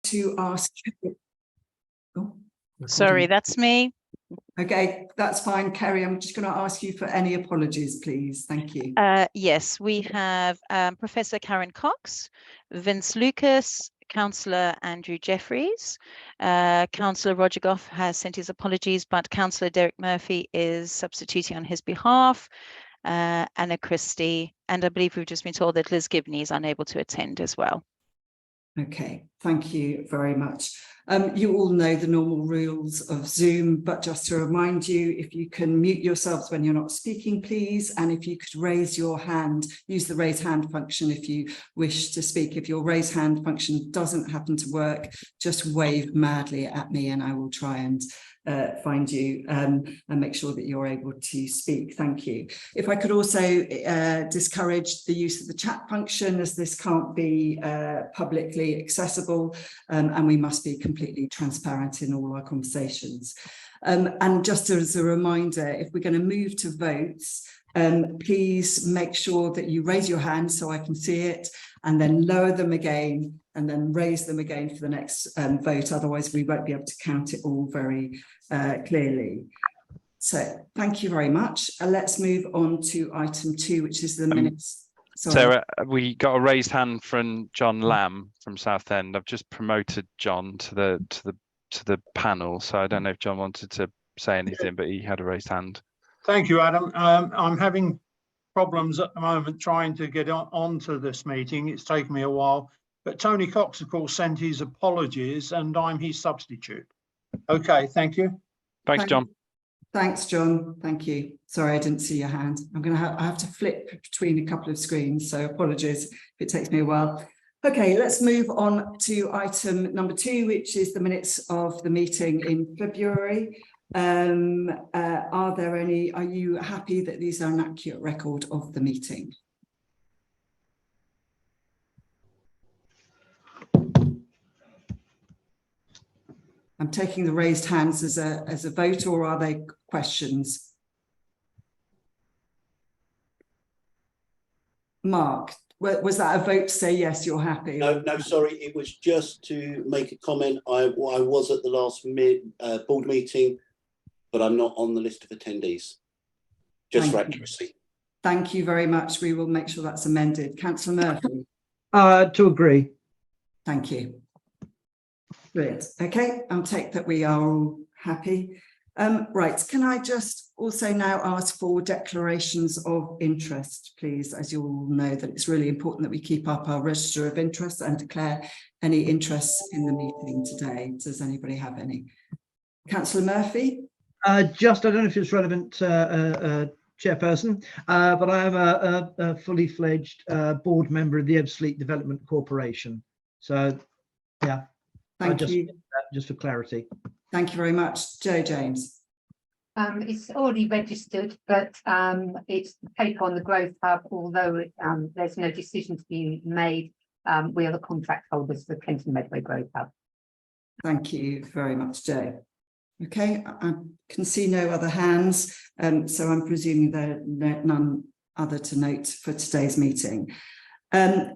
to ask. Oh, Sorry, that's me. Okay, that's fine, Kerry. I'm just going to ask you for any apologies, please. Thank you. Yes, we have Professor Karen Cox, Vince Lucas, Councillor Andrew Jeffries. Councillor Roger Goff has sent his apologies, but Councillor Derek Murphy is substituting on his behalf. Anna Christie, and I believe we've just been told that Liz Gibney is unable to attend as well. Okay, thank you very much. You all know the normal rules of Zoom, but just to remind you, if you can mute yourselves when you're not speaking, please, and if you could raise your hand, use the raise hand function if you wish to speak. If your raise hand function doesn't happen to work, just wave madly at me and I will try and find you and make sure that you're able to speak. Thank you. If I could also discourage the use of the chat function, as this can't be publicly accessible, and we must be completely transparent in all our conversations. And just as a reminder, if we're going to move to votes, please make sure that you raise your hand so I can see it, and then lower them again, and then raise them again for the next vote. Otherwise, we won't be able to count it all very clearly. So thank you very much. Let's move on to item 2, which is the minutes. Sorry. Sarah, we got a raised hand from John Lamb from Southend. I've just promoted John to the panel, so I don't know if John wanted to say anything, but he had a raised hand. Thank you, Adam. I'm having problems at the moment trying to get onto this meeting. It's taken me a while, but Tony Cox, of course, sent his apologies and I'm his substitute. Okay, thank you. Thanks, John. Thanks, John. Thank you. Sorry, I didn't see your hand. I have to flip between a couple of screens, so apologies if it takes me a while. Okay, let's move on to item number 2, which is the minutes of the meeting in February. Are you happy that these are an accurate record of the meeting? I'm taking the raised hands as a vote, or are they questions? Mark, was that a vote to say yes, you're happy? No, sorry, it was just to make a comment. I was at the last board meeting, but I'm not on the list of attendees, just for accuracy. Thank you very much. We will make sure that's amended. Councillor Murphy? To agree. Thank you. Brilliant. Okay, I'll take that we are all happy. Right, can I just also now ask for declarations of interest, please, as you all know that it's really important that we keep up our register of interests and declare any interests in the meeting today. Does anybody have any? Councillor Murphy? I don't know if it's relevant, Chairperson, but I am a fully fledged board member of the Ebbsfleet Development Corporation. So, yeah. Thank you. Just for clarity. Thank you very much. Jo James. It's already registered, but it's the paper on the Growth Hub, although there's no decision to be made. We are the contract holders for the Kenton Medway Growth Hub. Thank you very much, Jo. Okay, I can see no other hands, so I'm presuming there are none other to note for today's meeting.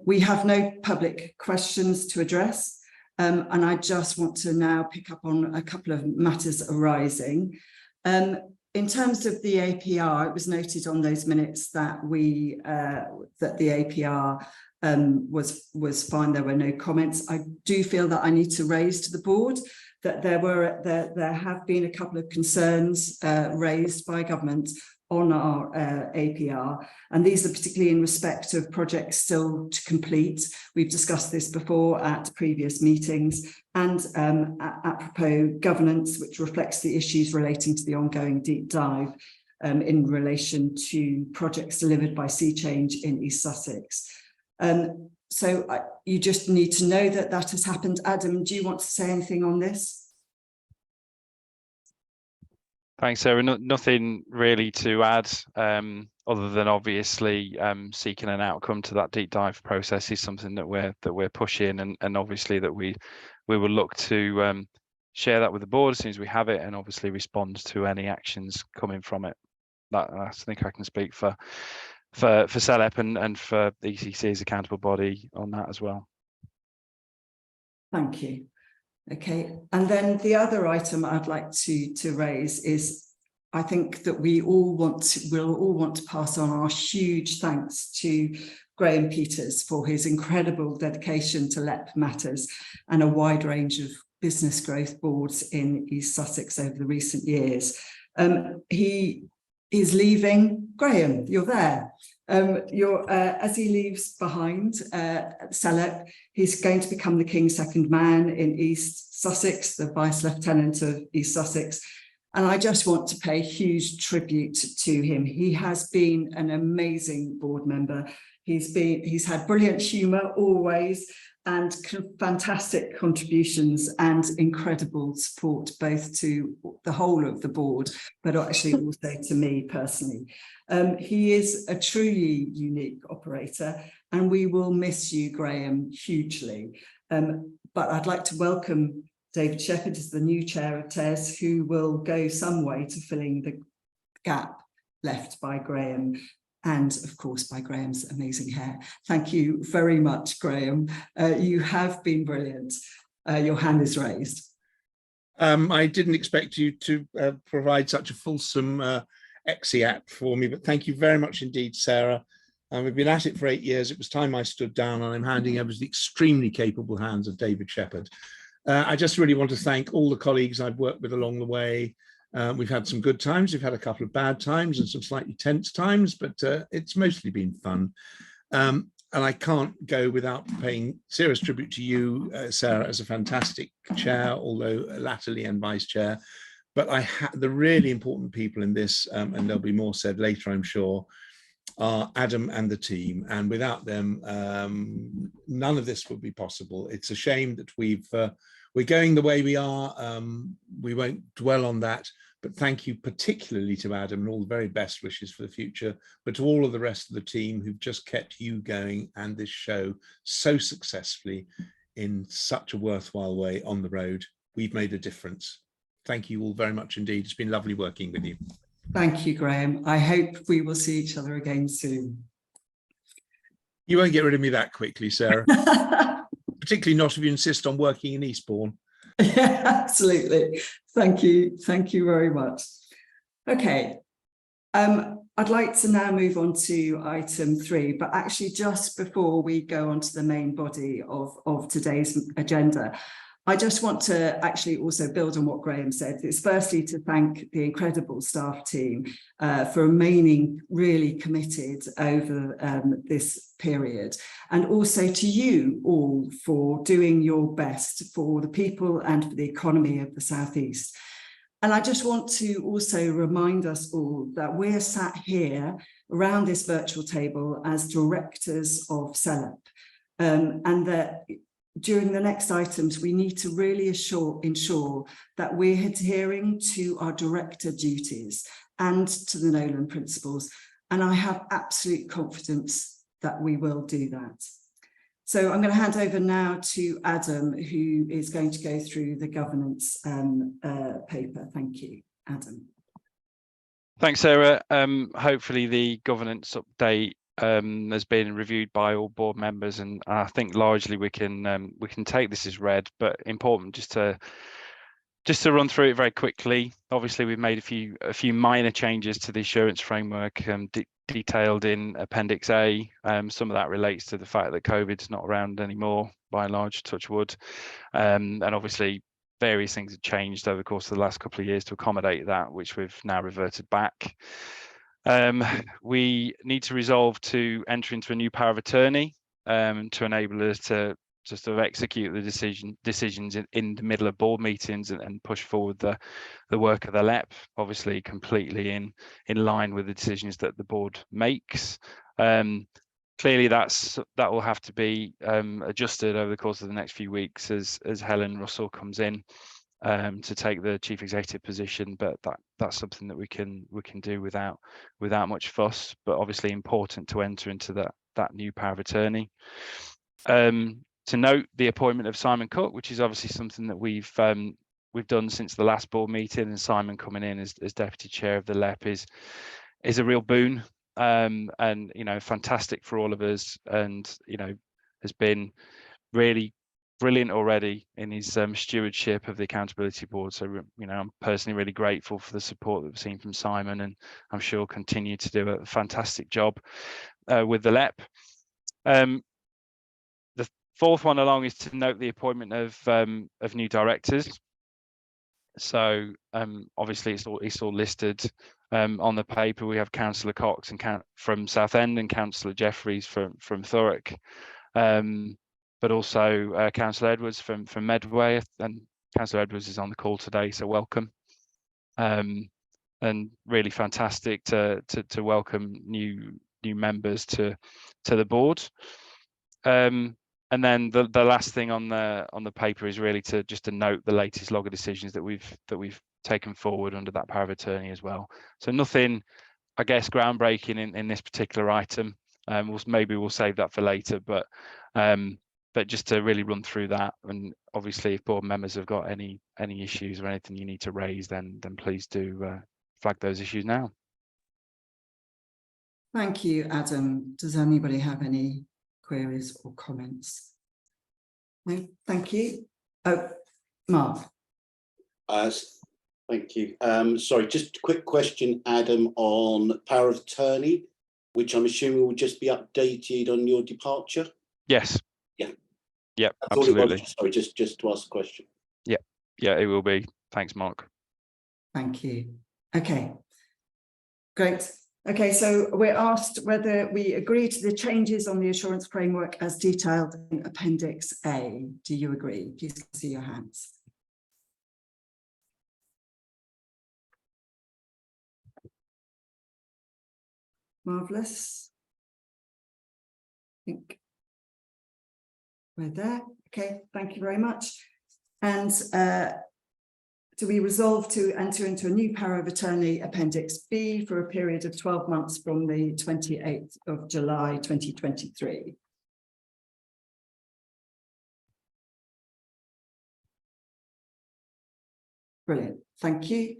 We have no public questions to address. And I just want to now pick up on a couple of matters arising. In terms of the APR, it was noted on those minutes that that the APR was fine. There were no comments. I do feel that I need to raise to the board that there have been a couple of concerns raised by government on our APR, and these are particularly in respect of projects still to complete. We've discussed this before at previous meetings, and apropos governance, which reflects the issues relating to the ongoing deep dive in relation to projects delivered by Sea Change in East Sussex. So you just need to know that that has happened. Adam, do you want to say anything on this? Thanks, Sarah. Nothing really to add, other than obviously seeking an outcome to that deep dive process is something that we're pushing, and obviously that we will look to share that with the board as soon as we have it, and obviously respond to any actions coming from it. That I think I can speak for CELEP and for the ECC as accountable body on that as well. Thank you. Okay, and then the other item I'd like to raise is, I think that we'll all want to pass on our huge thanks to Graham Peters for his incredible dedication to LEP matters and a wide range of business growth boards in East Sussex over the recent years. He is leaving. Graham, you're there. As he leaves behind CELEP, he's going to become the King's second man in East Sussex, the Vice Lieutenant of East Sussex. And I just want to pay huge tribute to him. He has been an amazing board member. He's had brilliant humour always, and fantastic contributions and incredible support both to the whole of the board, but actually also to me personally. He is a truly unique operator, and we will miss you, Graham, hugely. But I'd like to welcome David Shepherd as the new chair of TES, who will go some way to filling the gap left by Graham, and of course by Graham's amazing hair. Thank you very much, Graham. You have been brilliant. Your hand is raised. I didn't expect you to provide such a fulsome exeat for me, but thank you very much indeed, Sarah. We've been at it for 8 years. It was time I stood down, and I'm handing over the extremely capable hands of David Shepherd. I just really want to thank all the colleagues I've worked with along the way. We've had some good times, we've had a couple of bad times and some slightly tense times, but it's mostly been fun. And I can't go without paying serious tribute to you, Sarah, as a fantastic chair, although latterly and vice chair. But the really important people in this, and there'll be more said later, I'm sure, are Adam and the team. And without them, none of this would be possible. It's a shame that we're going the way we are. We won't dwell on that, but thank you particularly to Adam and all the very best wishes for the future, but to all of the rest of the team who've just kept you going and this show so successfully in such a worthwhile way on the road. We've made a difference. Thank you all very much indeed. It's been lovely working with you. Thank you, Graham. I hope we will see each other again soon. You won't get rid of me that quickly, Sarah. Particularly not if you insist on working in Eastbourne. Yeah, absolutely. Thank you. Thank you very much. Okay. I'd like to now move on to item 3, but actually just before we go on to the main body of today's agenda, I just want to actually also build on what Graham said. It's firstly to thank the incredible staff team for remaining really committed over this period, and also to you all for doing your best for the people and for the economy of the South East. And I just want to also remind us all that we're sat here around this virtual table as directors of CELEP, and that during the next items, we need to really ensure that we're adhering to our director duties and to the Nolan principles. And I have absolute confidence that we will do that. So I'm going to hand over now to Adam, who is going to go through the governance paper. Thank you, Adam. Thanks, Sarah. Hopefully the governance update has been reviewed by all board members, and I think largely we can take this as read, but important just to run through it very quickly. Obviously, we've made a few minor changes to the assurance framework detailed in Appendix A. Some of that relates to the fact that COVID's not around anymore, by and large, touch wood, and obviously various things have changed over the course of the last couple of years to accommodate that, which we've now reverted back. We need to resolve to enter into a new power of attorney to enable us to sort of execute the decisions in the middle of board meetings and push forward the work of the LEP, obviously completely in line with the decisions that the board makes. Clearly that will have to be adjusted over the course of the next few weeks as Helen Russell comes in to take the chief executive position, but that's something that we can do without much fuss, but obviously important to enter into that new power of attorney. To note the appointment of Simon Cook, which is obviously something that we've done since the last board meeting, and Simon coming in as deputy chair of the LEP is a real boon, and fantastic for all of us, and has been really brilliant already in his stewardship of the accountability board. So, you know, I'm personally really grateful for the support that we've seen from Simon, and I'm sure he'll continue to do a fantastic job with the LEP. The fourth one along is to note the appointment of new directors. So obviously it's all listed on the paper. We have Councillor Cox from Southend and Councillor Jeffreys from Thurrock, but also Councillor Edwards from Medway, and Councillor Edwards is on the call today, so welcome. And really fantastic to welcome new members to the board. And then the last thing on the paper is really to note the latest log of decisions that we've taken forward under that power of attorney as well. So nothing, I guess, groundbreaking in this particular item. Maybe we'll save that for later, but just to really run through that. And obviously, if board members have got any issues or anything you need to raise, then please do flag those issues now. Thank you, Adam. Does anybody have any queries or comments? No, thank you. Oh, Mark. Thank you. Sorry, just a quick question, Adam, on power of attorney, which I'm assuming will just be updated on your departure. Yes. Yeah. Yep. That's all it was. Absolutely. Sorry, just to ask a question. Yeah, it will be. Thanks, Mark. Thank you. Okay, great. Okay, so we're asked whether we agree to the changes on the assurance framework as detailed in Appendix A. Do you agree? Please see your hands. Marvellous. I think we're there. Okay, thank you very much. And do we resolve to enter into a new power of attorney, Appendix B, for a period of 12 months from the 28th of July 2023? Brilliant, thank you.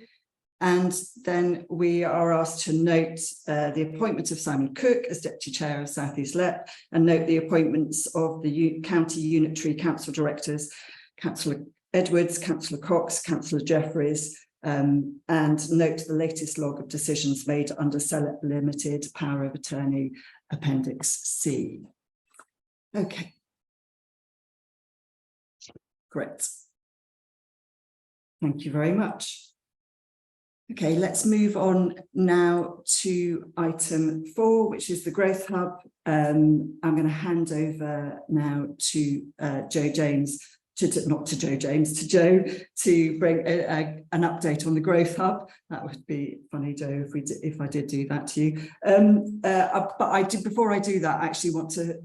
And then we are asked to note the appointment of Simon Cook as Deputy Chair of South East LEP, and note the appointments of the County Unitary Council Directors, Councillor Edwards, Councillor Cox, Councillor Jeffreys, and note the latest log of decisions made under CELEP Limited Power of Attorney, Appendix C. Okay. Great. Thank you very much. Okay, let's move on now to item 4, which is the Growth Hub. I'm going to hand over now to Joe James, to Joe, to bring an update on the Growth Hub. That would be funny, Joe, if I did do that to you. But before I do that, I actually want to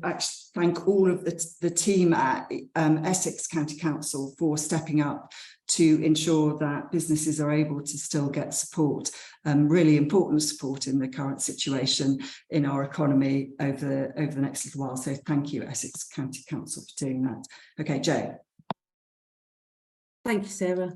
thank all of the team at Essex County Council for stepping up to ensure that businesses are able to still get support, really important support in the current situation in our economy over the next little while. So thank you, Essex County Council, for doing that. Okay, Joe. Thank you, Sarah.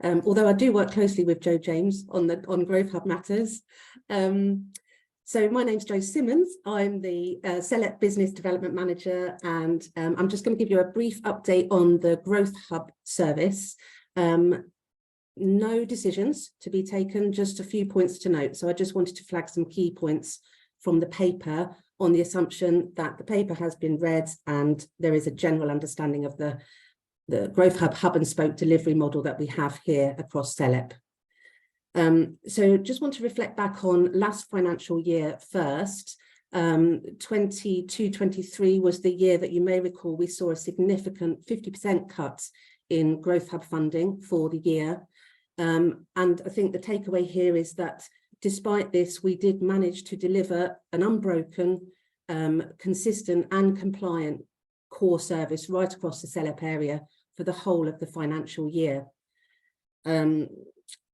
Although I do work closely with Joe James on Growth Hub matters. So my name's Jo Simmons. I'm the CELEP Business Development Manager, and I'm just going to give you a brief update on the Growth Hub service. No decisions to be taken, just a few points to note. So I just wanted to flag some key points from the paper on the assumption that the paper has been read and there is a general understanding of the Growth Hub and spoke delivery model that we have here across CELEP. So just want to reflect back on last financial year first. 22-23 was the year that you may recall we saw a significant 50% cut in Growth Hub funding for the year. And I think the takeaway here is that despite this, we did manage to deliver an unbroken, consistent and compliant core service right across the CELEP area for the whole of the financial year.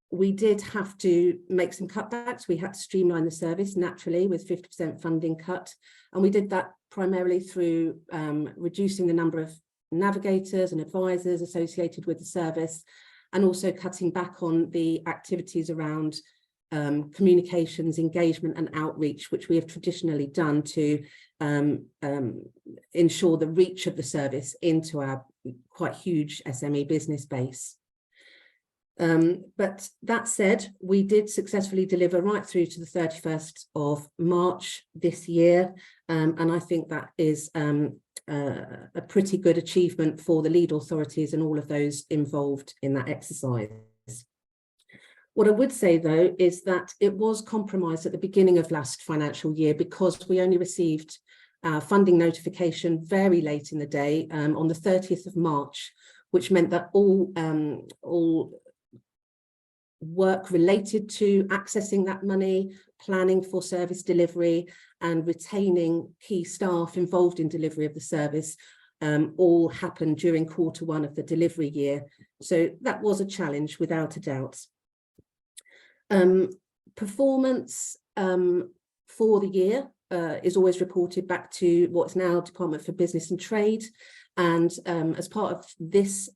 We did have to make some cutbacks. We had to streamline the service naturally with 50% funding cut. And we did that primarily through reducing the number of navigators and advisors associated with the service, and also cutting back on the activities around communications, engagement and outreach, which we have traditionally done to ensure the reach of the service into our quite huge SME business base. But that said, we did successfully deliver right through to the 31st of March this year. And I think that is a pretty good achievement for the lead authorities and all of those involved in that exercise. What I would say, though, is that it was compromised at the beginning of last financial year because we only received our funding notification very late in the day on the 30th of March, which meant that all work related to accessing that money, planning for service delivery and retaining key staff involved in delivery of the service all happened during Q1 of the delivery year. So that was a challenge without a doubt. Performance for the year is always reported back to what's now Department for Business and Trade. And as part of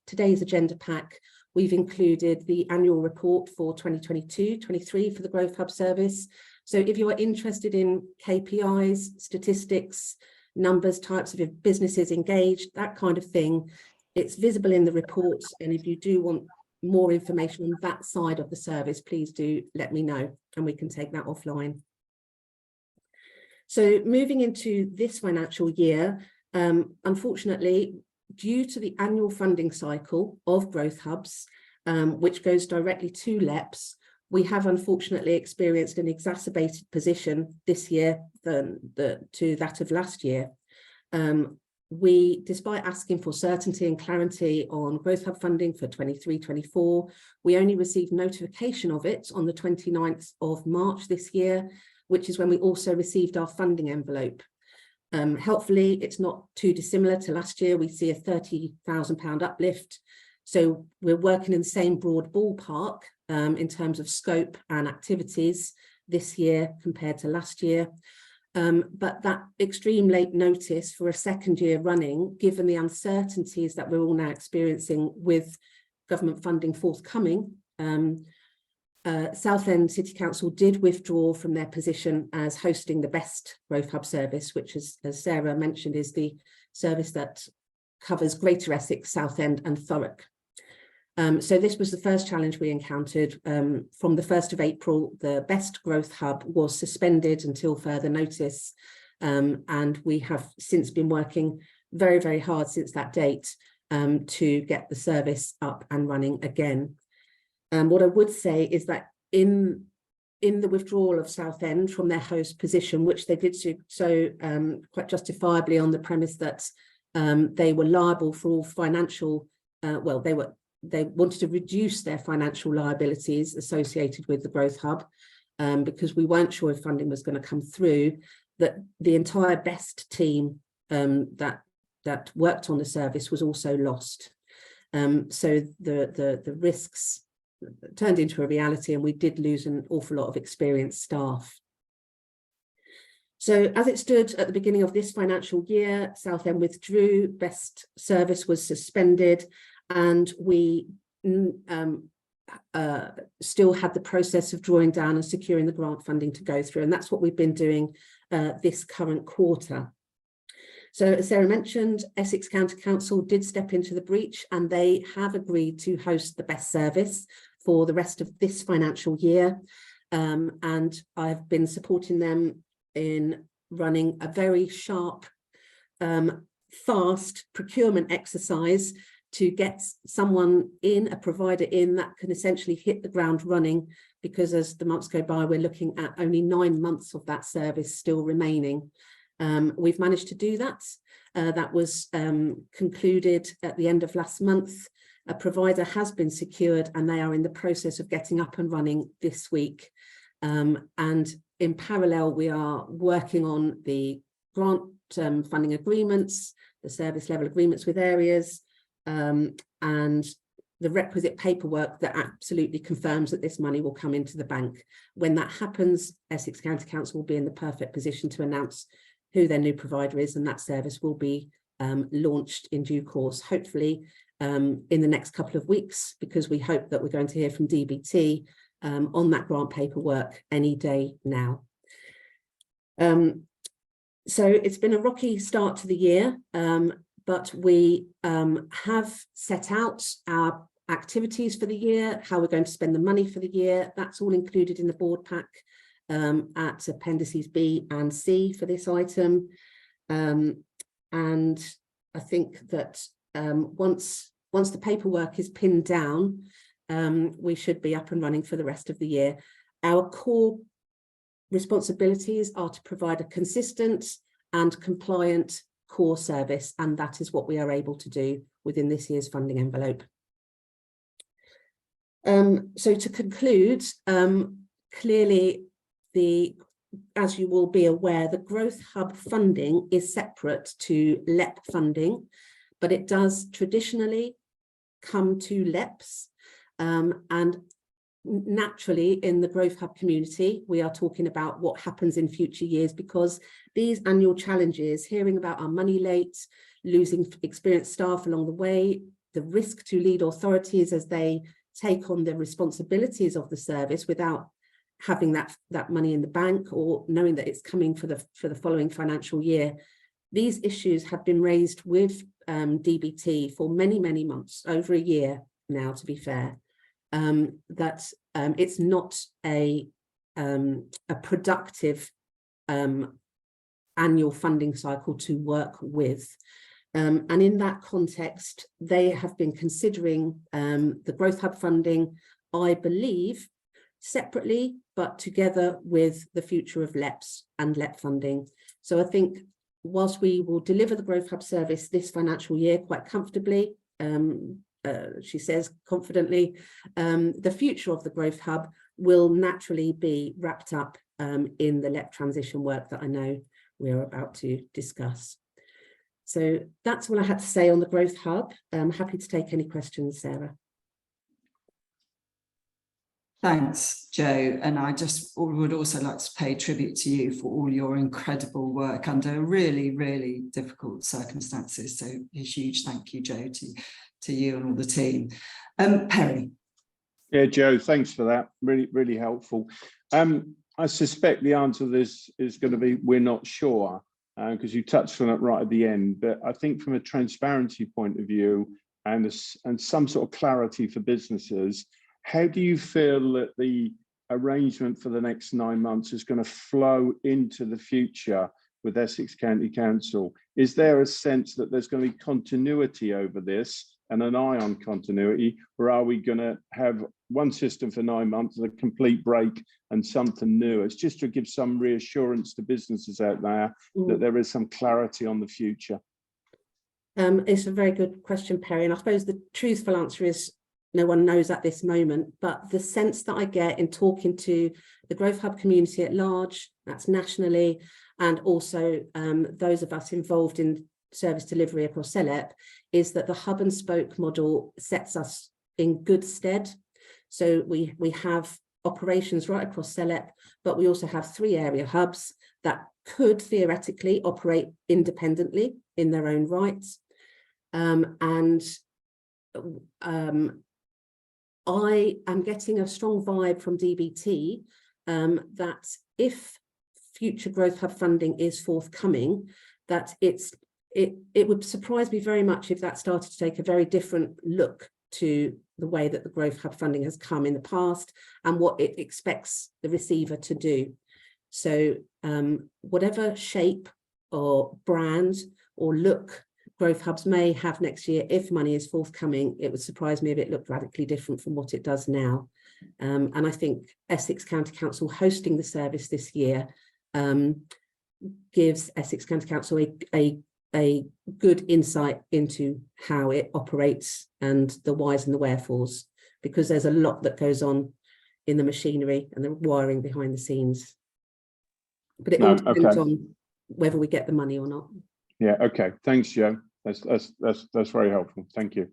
today's agenda pack, we've included the annual report for 2022-23 for the Growth Hub service. So if you are interested in KPIs, statistics, numbers, types of businesses engaged, that kind of thing, it's visible in the report. And if you do want more information on that side of the service, please do let me know and we can take that offline. So moving into this financial year, unfortunately, due to the annual funding cycle of Growth Hubs, which goes directly to LEPs, we have unfortunately experienced an exacerbated position this year to that of last year. Despite asking for certainty and clarity on Growth Hub funding for 23-24, we only received notification of it on the 29th of March this year, which is when we also received our funding envelope. Helpfully, it's not too dissimilar to last year. We see a £30,000 uplift. So we're working in the same broad ballpark in terms of scope and activities this year compared to last year. But that extreme late notice for a second year running, given the uncertainties that we're all now experiencing with government funding forthcoming, Southend City Council did withdraw from their position as hosting the Best Growth Hub service, which is, as Sarah mentioned, is the service that covers Greater Essex, Southend and Thurrock. So this was the first challenge we encountered. From the 1st of April, the Best Growth Hub was suspended until further notice. And we have since been working very, very hard since that date to get the service up and running again. What I would say is that in the withdrawal of Southend from their host position, which they did so quite justifiably on the premise that they were liable for all financial, they wanted to reduce their financial liabilities associated with the Growth Hub because we weren't sure if funding was going to come through, that the entire Best team that worked on the service was also lost. So the risks turned into a reality and we did lose an awful lot of experienced staff. So as it stood at the beginning of this financial year, Southend withdrew, Best service was suspended, and we still had the process of drawing down and securing the grant funding to go through. And that's what we've been doing this current quarter. So as Sarah mentioned, Essex County Council did step into the breach and they have agreed to host the Best service for the rest of this financial year. And I've been supporting them in running a very sharp, fast procurement exercise to get someone in, a provider in that can essentially hit the ground running, because as the months go by, we're looking at only 9 months of that service still remaining. We've managed to do that. That was concluded at the end of last month. A provider has been secured and they are in the process of getting up and running this week. And in parallel, we are working on the grant funding agreements, the service level agreements with areas, and the requisite paperwork that absolutely confirms that this money will come into the bank. When that happens, Essex County Council will be in the perfect position to announce who their new provider is, and that service will be launched in due course, hopefully in the next couple of weeks, because we hope that we're going to hear from DBT on that grant paperwork any day now. So it's been a rocky start to the year, but we have set out our activities for the year, how we're going to spend the money for the year. That's all included in the board pack at appendices B and C for this item. And I think that once the paperwork is pinned down, we should be up and running for the rest of the year. Our core responsibilities are to provide a consistent and compliant core service, and that is what we are able to do within this year's funding envelope. So to conclude, clearly, as you will be aware, the Growth Hub funding is separate to LEP funding, but it does traditionally come to LEPs, and naturally in the Growth Hub community, we are talking about what happens in future years, because these annual challenges, hearing about our money late, losing experienced staff along the way, the risk to lead authorities as they take on the responsibilities of the service without having that money in the bank or knowing that it's coming for the following financial year. These issues have been raised with DBT for many months, over a year now, to be fair. That it's not a productive annual funding cycle to work with. And in that context, they have been considering the Growth Hub funding, I believe, separately, but together with the future of LEPs and LEP funding. So I think whilst we will deliver the Growth Hub service this financial year quite comfortably, she says confidently, the future of the Growth Hub will naturally be wrapped up in the LEP transition work that I know we're about to discuss. So that's what I had to say on the Growth Hub. I'm happy to take any questions, Sarah. Thanks, Jo. And I just would also like to pay tribute to you for all your incredible work under really difficult circumstances. So a huge thank you, Jo, to you and all the team. Perry. Yeah, Jo, thanks for that. Really helpful. I suspect the answer to this is going to be we're not sure, because you touched on it right at the end. But I think from a transparency point of view and some sort of clarity for businesses, how do you feel that the arrangement for the next 9 months is going to flow into the future with Essex County Council? Is there a sense that there's going to be continuity over this and an eye on continuity, or are we going to have one system for 9 months and a complete break and something new? It's just to give some reassurance to businesses out there that there is some clarity on the future. It's a very good question, Perry, and I suppose the truthful answer is no one knows at this moment, but the sense that I get in talking to the Growth Hub community at large, that's nationally, and also those of us involved in service delivery across CELEP, is that the hub and spoke model sets us in good stead. So we have operations right across CELEP, but we also have 3 area hubs that could theoretically operate independently in their own rights. I am getting a strong vibe from DBT that if future Growth Hub funding is forthcoming, that it would surprise me very much if that started to take a very different look to the way that the Growth Hub funding has come in the past and what it expects the receiver to do. So whatever shape or brand or look Growth Hubs may have next year, if money is forthcoming, it would surprise me if it looked radically different from what it does now. And I think Essex County Council hosting the service this year gives Essex County Council a good insight into how it operates and the whys and the wherefores, because there's a lot that goes on in the machinery and the wiring behind the scenes. But it all depends on whether we get the money or not. Yeah, okay. Thanks, Jo. That's very helpful. Thank you.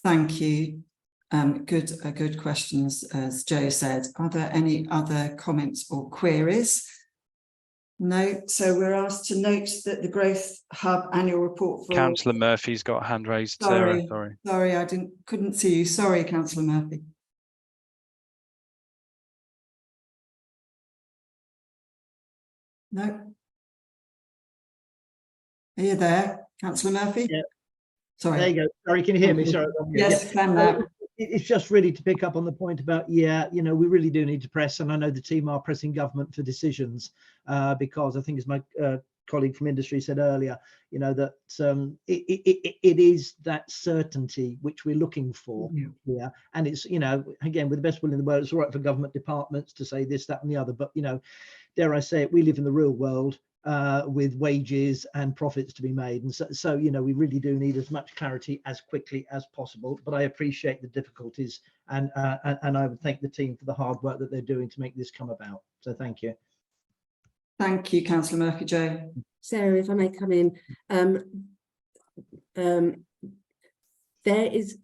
Thank you. Good questions, as Jo said. Are there any other comments or queries? No. So we're asked to note that the Growth Hub annual report for Councillor Murphy's got a hand raised. Sorry, Sarah, sorry, I couldn't see you. Sorry, Councillor Murphy. No. Are you there? Councillor Murphy? Yeah. Sorry. There you go. Sorry, can you hear me? Sorry. Yes, can now. It's just really to pick up on the point about, yeah, you know, we really do need to press, and I know the team are pressing government for decisions, because I think, as my colleague from industry said earlier, you know, that it is that certainty which we're looking for here. And it's, you know, again, with the best will in the world, it's all right for government departments to say this, that and the other, but, you know, dare I say it, we live in the real world, with wages and profits to be made, and so you know, we really do need as much clarity as quickly as possible. But I appreciate the difficulties, and I would thank the team for the hard work that they're doing to make this come about. So thank you. Thank you, Councillor Murphy. Jo. Sarah, if I may come in, there is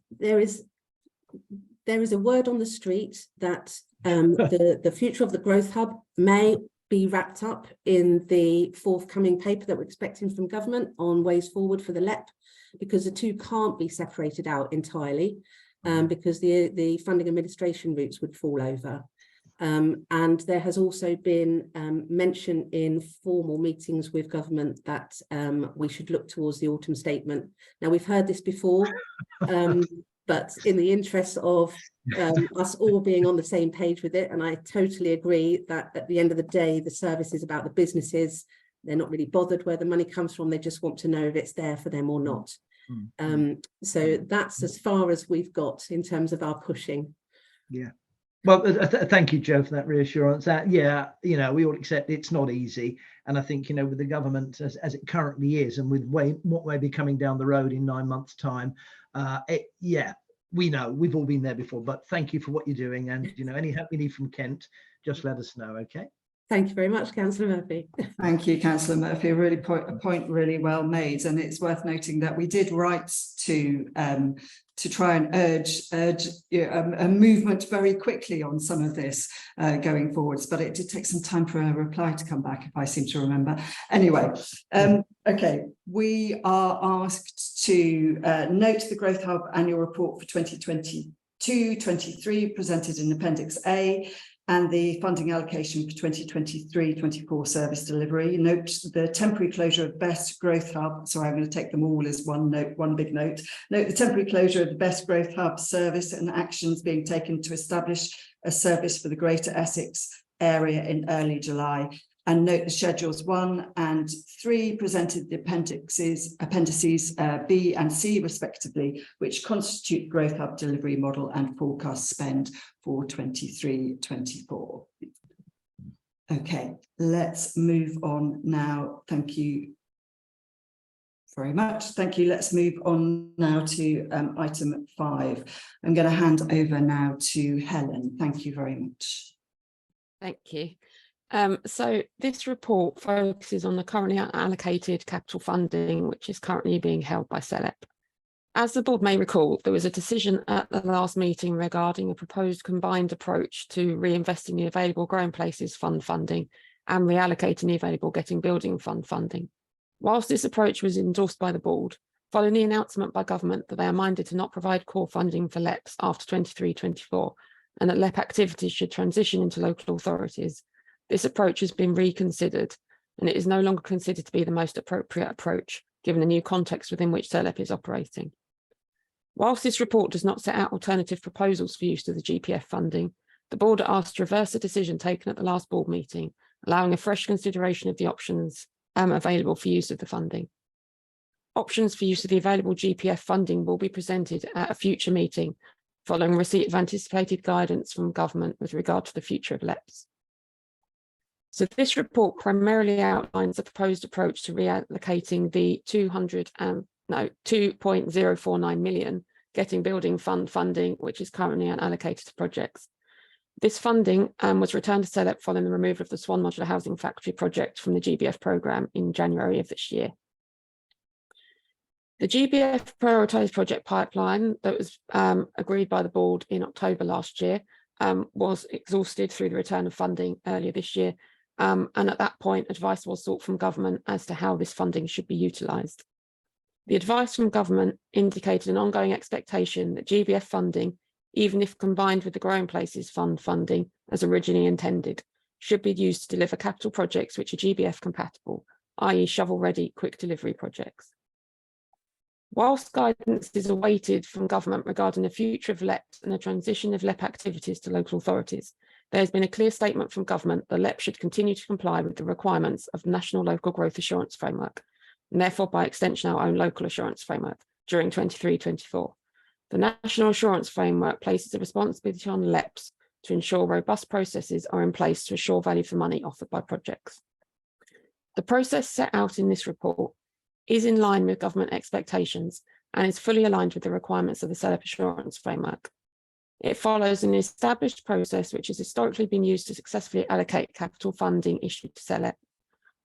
a word on the street that the future of the Growth Hub may be wrapped up in the forthcoming paper that we're expecting from government on ways forward for the LEP, because the two can't be separated out entirely, because the funding administration routes would fall over. And there has also been mention in formal meetings with government that we should look towards the autumn statement. Now, we've heard this before, but in the interest of us all being on the same page with it, and I totally agree that at the end of the day, the service is about the businesses. They're not really bothered where the money comes from. They just want to know if it's there for them or not. So that's as far as we've got in terms of our pushing. Yeah. Well, thank you, Jo, for that reassurance. Yeah, you know, we all accept it's not easy. And I think, you know, with the government as it currently is, and with what may be coming down the road in 9 months' time, yeah, we know, we've all been there before. But thank you for what you're doing. And, you know, any help you need from Kent, just let us know, okay? Thank you very much, Councillor Murphy. Thank you, Councillor Murphy. A point really well made, and it's worth noting that we did write to try and urge a movement very quickly on some of this going forwards, but it did take some time for a reply to come back, if I seem to remember. Anyway, okay, we are asked to note the Growth Hub annual report for 2022-23 presented in Appendix A, and the funding allocation for 2023-24 service delivery. Note the temporary closure of Best Growth Hub. Sorry, I'm going to take them all as one note, one big note. Note the temporary closure of the Best Growth Hub service and actions being taken to establish a service for the Greater Essex area in early July. And note the schedules 1 and 3 presented the appendices B and C respectively, which constitute Growth Hub delivery model and forecast spend for 23-24. Okay, let's move on now. Thank you very much. Thank you. Let's move on now to item 5. I'm going to hand over now to Helen. Thank you very much. Thank you. So this report focuses on the currently unallocated capital funding, which is currently being held by CELEP. As the board may recall, there was a decision at the last meeting regarding a proposed combined approach to reinvesting the available Growing Places Fund funding and reallocating the available Getting Building Fund funding. Whilst this approach was endorsed by the board, following the announcement by government that they are minded to not provide core funding for LEPs after 23-24, and that LEP activities should transition into local authorities, this approach has been reconsidered, and it is no longer considered to be the most appropriate approach, given the new context within which CELEP is operating. Whilst this report does not set out alternative proposals for use of the GPF funding, the board are asked to reverse the decision taken at the last board meeting, allowing a fresh consideration of the options available for use of the funding. Options for use of the available GPF funding will be presented at a future meeting, following receipt of anticipated guidance from government with regard to the future of LEPs. So this report primarily outlines the proposed approach to reallocating the 2.049 million Getting Building Fund funding, which is currently unallocated to projects. This funding was returned to CELEP following the removal of the Swan Modular Housing Factory project from the GBF programme in January of this year. The GBF prioritised project pipeline that was agreed by the board in October last year was exhausted through the return of funding earlier this year. And at that point, advice was sought from government as to how this funding should be utilised. The advice from government indicated an ongoing expectation that GBF funding, even if combined with the Growing Places Fund funding as originally intended, should be used to deliver capital projects which are GBF compatible, i.e. shovel-ready quick delivery projects. Whilst guidance is awaited from government regarding the future of LEP and the transition of LEP activities to local authorities, there has been a clear statement from government that LEP should continue to comply with the requirements of the National Local Growth Assurance Framework, and therefore by extension our own local assurance framework during 23-24. The National Assurance Framework places a responsibility on LEPs to ensure robust processes are in place to assure value for money offered by projects. The process set out in this report is in line with government expectations and is fully aligned with the requirements of the CELEP Assurance Framework. It follows an established process which has historically been used to successfully allocate capital funding issued to CELEP,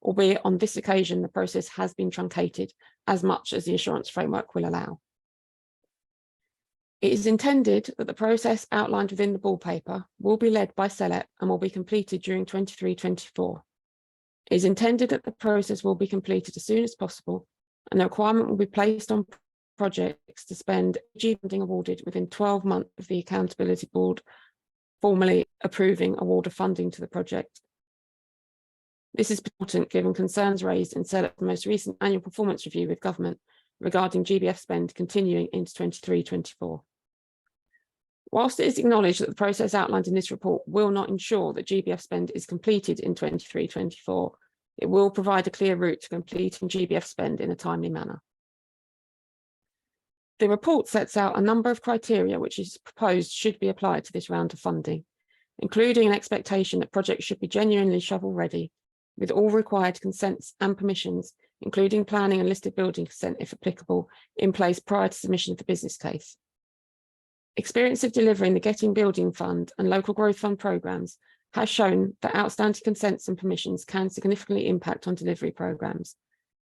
albeit on this occasion the process has been truncated as much as the assurance framework will allow. It is intended that the process outlined within the ball paper will be led by CELEP and will be completed during 23-24. It is intended that the process will be completed as soon as possible, and the requirement will be placed on projects to spend funding awarded within 12 months of the Accountability Board formally approving award of funding to the project. This is important given concerns raised in CELEP's most recent annual performance review with government regarding GBF spend continuing into 23-24. Whilst it is acknowledged that the process outlined in this report will not ensure that GBF spend is completed in 23-24, it will provide a clear route to completing GBF spend in a timely manner. The report sets out a number of criteria which is proposed should be applied to this round of funding, including an expectation that projects should be genuinely shovel ready, with all required consents and permissions, including planning and listed building consent if applicable, in place prior to submission of the business case. Experience of delivering the Getting Building Fund and Local Growth Fund programmes has shown that outstanding consents and permissions can significantly impact on delivery programmes.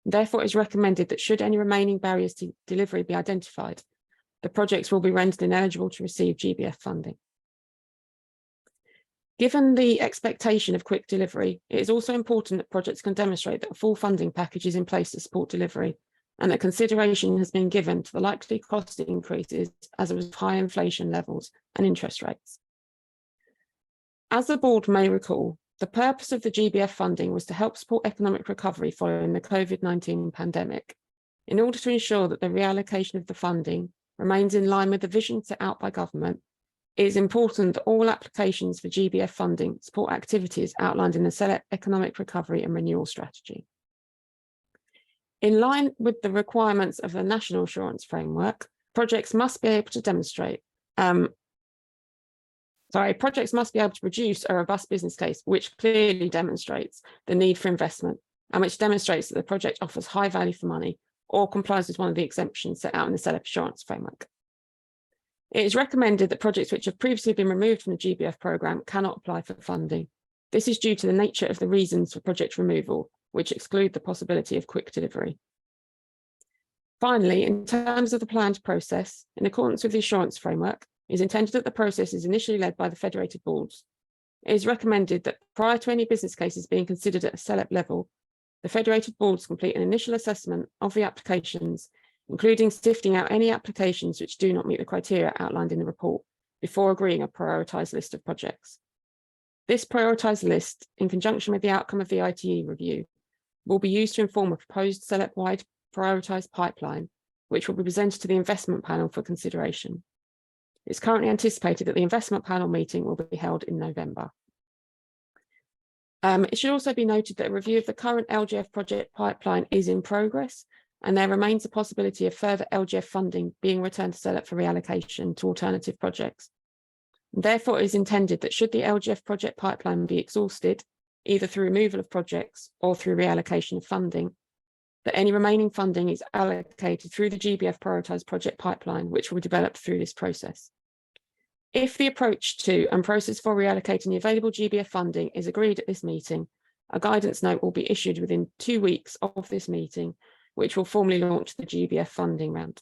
Therefore, it is recommended that should any remaining barriers to delivery be identified, the projects will be rendered ineligible to receive GBF funding. Given the expectation of quick delivery, it is also important that projects can demonstrate that a full funding package is in place to support delivery, and that consideration has been given to the likely cost increases as a result of high inflation levels and interest rates. As the board may recall, the purpose of the GBF funding was to help support economic recovery following the COVID-19 pandemic. In order to ensure that the reallocation of the funding remains in line with the vision set out by government, it is important that all applications for GBF funding support activities outlined in the CELEP Economic Recovery and Renewal Strategy. In line with the requirements of the National Assurance Framework, projects must be able to demonstrate projects must be able to produce a robust business case which clearly demonstrates the need for investment and which demonstrates that the project offers high value for money or complies with one of the exemptions set out in the CELEP Assurance Framework. It is recommended that projects which have previously been removed from the GBF programme cannot apply for funding. This is due to the nature of the reasons for project removal, which exclude the possibility of quick delivery. Finally, in terms of the planned process, in accordance with the assurance framework, it is intended that the process is initially led by the federated boards. It is recommended that prior to any business cases being considered at a CELEP level, the federated boards complete an initial assessment of the applications, including sifting out any applications which do not meet the criteria outlined in the report before agreeing a prioritised list of projects. This prioritised list, in conjunction with the outcome of the ITE review, will be used to inform a proposed CELEP-wide prioritised pipeline, which will be presented to the investment panel for consideration. It's currently anticipated that the investment panel meeting will be held in November. It should also be noted that a review of the current LGF project pipeline is in progress, and there remains a possibility of further LGF funding being returned to CELEP for reallocation to alternative projects. Therefore, it is intended that should the LGF project pipeline be exhausted, either through removal of projects or through reallocation of funding, that any remaining funding is allocated through the GBF prioritised project pipeline, which will be developed through this process. If the approach to and process for reallocating the available GBF funding is agreed at this meeting, a guidance note will be issued within 2 weeks of this meeting, which will formally launch the GBF funding round.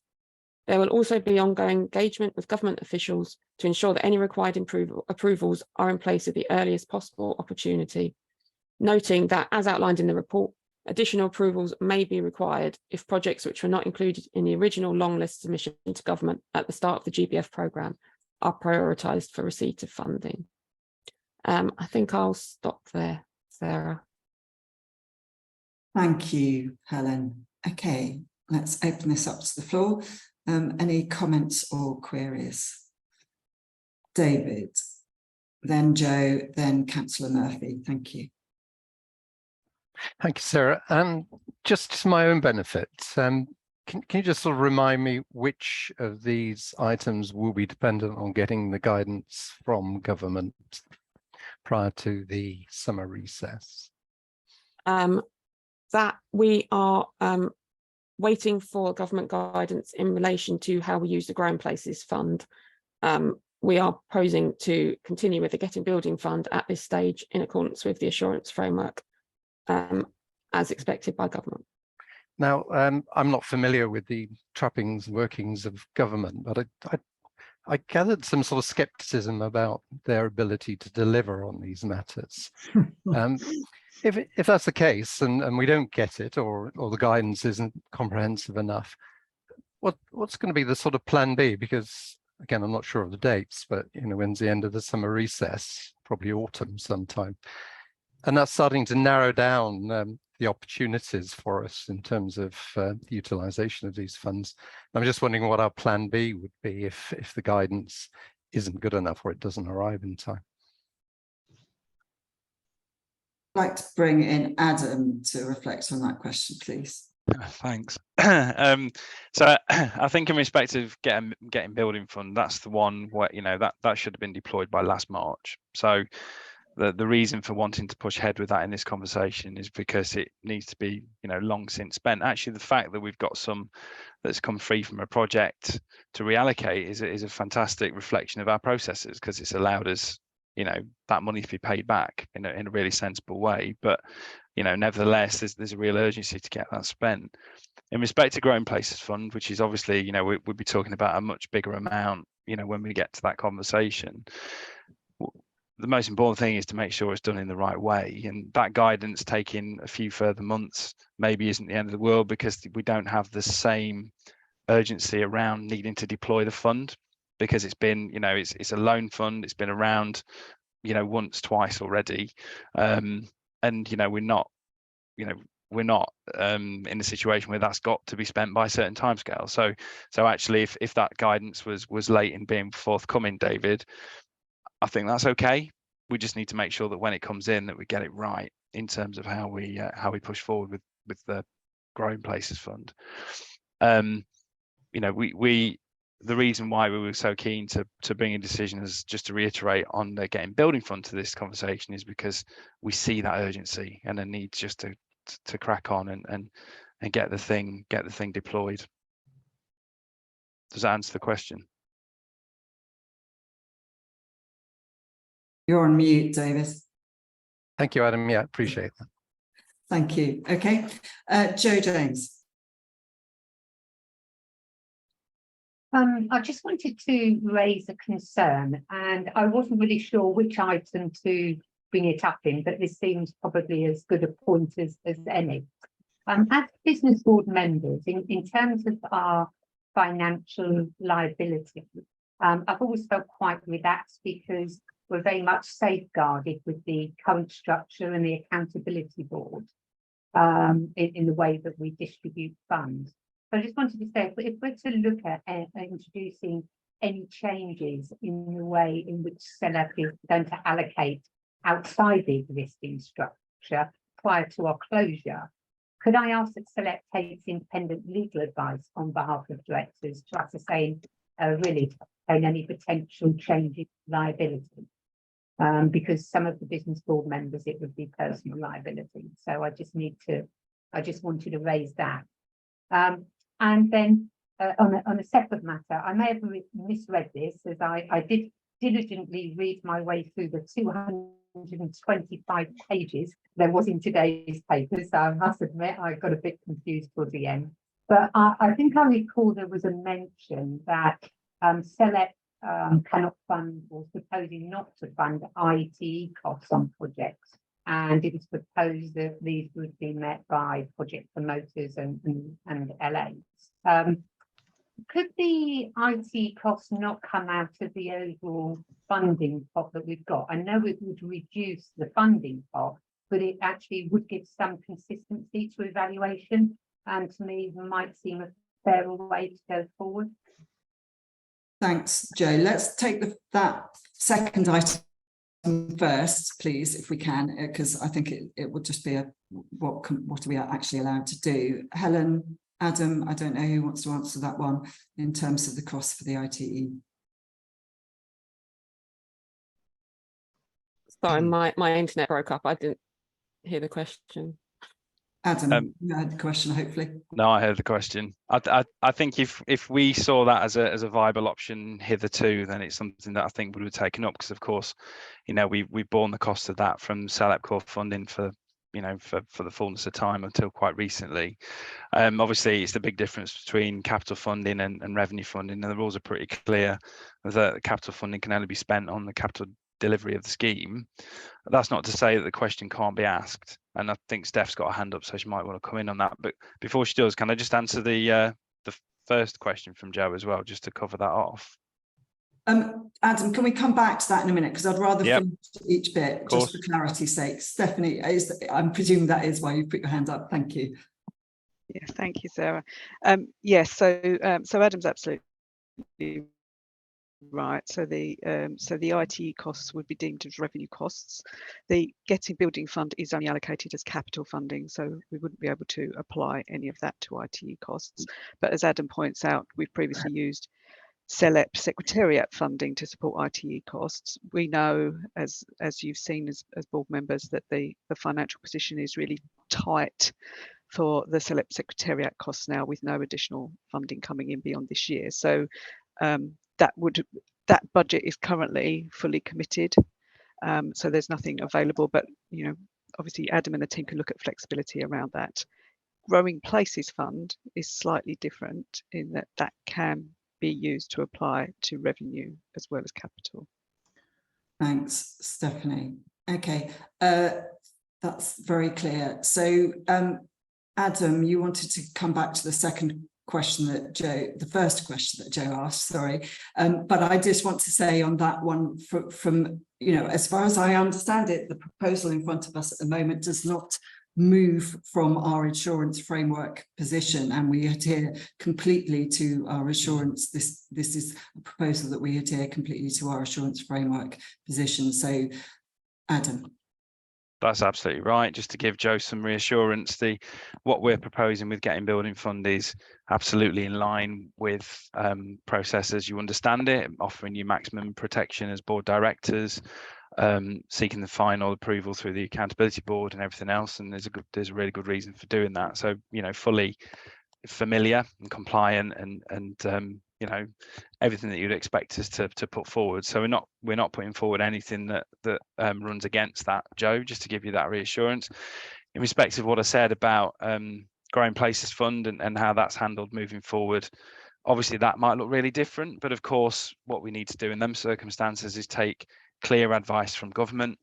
There will also be ongoing engagement with government officials to ensure that any required approvals are in place at the earliest possible opportunity, noting that, as outlined in the report, additional approvals may be required if projects which were not included in the original long list submission to government at the start of the GBF programme are prioritised for receipt of funding. I think I'll stop there, Sarah. Thank you, Helen. Okay, let's open this up to the floor. Any comments or queries? David, then Joe, then Councillor Murphy. Thank you. Thank you, Sarah. Just to my own benefit, can you just sort of remind me which of these items will be dependent on getting the guidance from government prior to the summer recess? That we are waiting for government guidance in relation to how we use the Growing Places Fund. We are proposing to continue with the Getting Building Fund at this stage in accordance with the assurance framework as expected by government. Now, I'm not familiar with the trappings and workings of government, but I gathered some sort of skepticism about their ability to deliver on these matters. If that's the case, and we don't get it, or the guidance isn't comprehensive enough, what's going to be the sort of plan B? Because again, I'm not sure of the dates, but when's the end of the summer recess? Probably autumn sometime, and that's starting to narrow down the opportunities for us in terms of the utilisation of these funds. I'm just wondering what our plan B would be if the guidance isn't good enough or it doesn't arrive in time. I'd like to bring in Adam to reflect on that question, please. Thanks. So I think in respect of getting building fund, that's the one where that should have been deployed by last March. So the reason for wanting to push ahead with that in this conversation is because it needs to be long since spent. Actually, the fact that we've got some that's come free from a project to reallocate is a fantastic reflection of our processes, because it's allowed us that money to be paid back in a really sensible way. But nevertheless, there's a real urgency to get that spent. In respect to Growing Places Fund, which is obviously we'll be talking about a much bigger amount when we get to that conversation. The most important thing is to make sure it's done in the right way, and that guidance taking a few further months maybe isn't the end of the world, because we don't have the same urgency around needing to deploy the fund, because it's been it's a loan fund, it's been around once, twice already, and we're not in a situation where that's got to be spent by a certain timescale. So actually, if that guidance was late in being forthcoming, David, I think that's okay. We just need to make sure that when it comes in, that we get it right in terms of how we push forward with the Growing Places Fund. The reason why we were so keen to bring a decision, as just to reiterate, on the Getting Building Fund to this conversation, is because we see that urgency and a need just to crack on and get the thing deployed. Does that answer the question? You're on mute, David. Thank you, Adam. Yeah, appreciate that. Thank you. Okay, Joe James. I just wanted to raise a concern, and I wasn't really sure which item to bring it up in, but this seems probably as good a point as any. As business board members, in terms of our financial liability, I've always felt quite relaxed, because we're very much safeguarded with the current structure and the accountability board in the way that we distribute funds. So I just wanted to say, if we're to look at introducing any changes in the way in which CELEP is going to allocate outside the existing structure prior to our closure, could I ask that CELEP takes independent legal advice on behalf of directors to ascertain really any potential change in liability? Because some of the business board members, it would be personal liability. So I just wanted to raise that. And then on a separate matter, I may have misread this, as I did diligently read my way through the 225 pages there was in today's paper. So I must admit, I got a bit confused towards the end. But I think I recall there was a mention that CELEP cannot fund, or proposing not to fund, ITE costs on projects, and it was proposed that these would be met by project promoters and LAs. Could the IT costs not come out of the overall funding pot that we've got? I know it would reduce the funding pot, but it actually would give some consistency to evaluation. and to me might seem a fairer way to go forward. Thanks, Joe. Let's take that second item first, please, if we can, because I think it would just be what are we actually allowed to do. Helen, Adam, I don't know who wants to answer that one in terms of the cost for the ITE. Sorry, my internet broke up. I didn't hear the question. Adam, you had the question, hopefully. No, I heard the question. I think if we saw that as a viable option hitherto, then it's something that I think would have taken up, because of course, you know, we've borne the cost of that from CELEP core funding for, you know, for the fullness of time until quite recently. Obviously, it's the big difference between capital funding and revenue funding, and the rules are pretty clear that capital funding can only be spent on the capital delivery of the scheme. That's not to say that the question can't be asked, and I think Steph's got a hand up, so she might want to come in on that. But before she does, can I just answer the first question from Joe as well, just to cover that off? Adam, can we come back to that in a minute, because I'd rather finish each bit just for clarity's sake. Stephanie, I'm presuming that is why you put your hand up. Thank you. Yes, thank you, Sarah. Yes, so Adam's absolutely right. So the ITE costs would be deemed as revenue costs. The Getting Building Fund is only allocated as capital funding, so we wouldn't be able to apply any of that to ITE costs. But as Adam points out, we've previously used CELEP Secretariat funding to support ITE costs. We know, as you've seen as board members, that the financial position is really tight for the CELEP Secretariat costs now, with no additional funding coming in beyond this year. So that budget is currently fully committed, so there's nothing available. But you know, obviously Adam and the team can look at flexibility around that. Growing Places Fund is slightly different in that can be used to apply to revenue as well as capital. Thanks, Stephanie. Okay, that's very clear. So Adam, you wanted to come back to the second question that the first question that Joe asked, sorry. But I just want to say on that one, from, you know, as far as I understand it, the proposal in front of us at the moment does not move from our insurance framework position, and we adhere completely to our assurance. This is a proposal that we adhere completely to our assurance framework position. So, Adam. That's absolutely right. Just to give Joe some reassurance, what we're proposing with Getting Building Fund is absolutely in line with process as you understand it, offering you maximum protection as board directors, seeking the final approval through the accountability board and everything else. And there's a really good reason for doing that. So, you know, fully familiar and compliant and you know, everything that you'd expect us to put forward. So we're not putting forward anything that runs against that, Joe, just to give you that reassurance. In respect of what I said about Growing Places Fund and how that's handled moving forward, obviously that might look really different, but of course what we need to do in them circumstances is take clear advice from government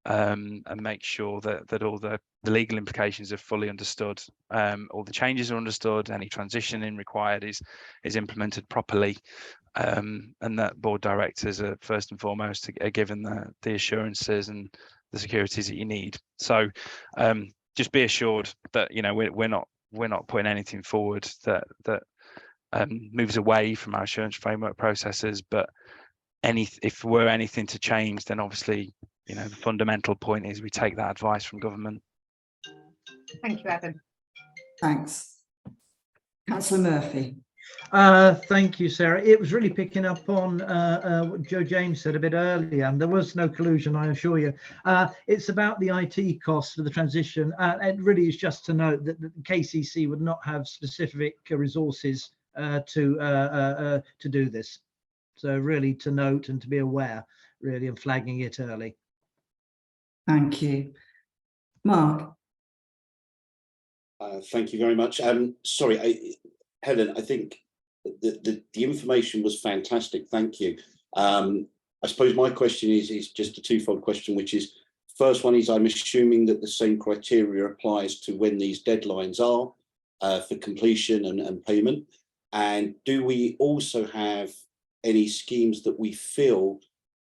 and make sure that all the legal implications are fully understood, all the changes are understood, any transitioning required is implemented properly, and that board directors are first and foremost are given the assurances and the securities that you need. So just be assured that, you know, we're not putting anything forward that moves away from our assurance framework processes, but if we're anything to change, then obviously, you know, the fundamental point is we take that advice from government. Thank you, Adam. Thanks. Councillor Murphy. Thank you, Sarah. It was really picking up on what Joe James said a bit earlier, and there was no collusion, I assure you. It's about the IT costs for the transition. It really is just to note that the KCC would not have specific resources to do this. So really to note and to be aware, really, and flagging it early. Thank you. Mark. Thank you very much. Sorry, Helen, I think the information was fantastic. Thank you. I suppose my question is just a twofold question, which is, first one is, I'm assuming that the same criteria applies to when these deadlines are for completion and payment. And do we also have any schemes that we feel,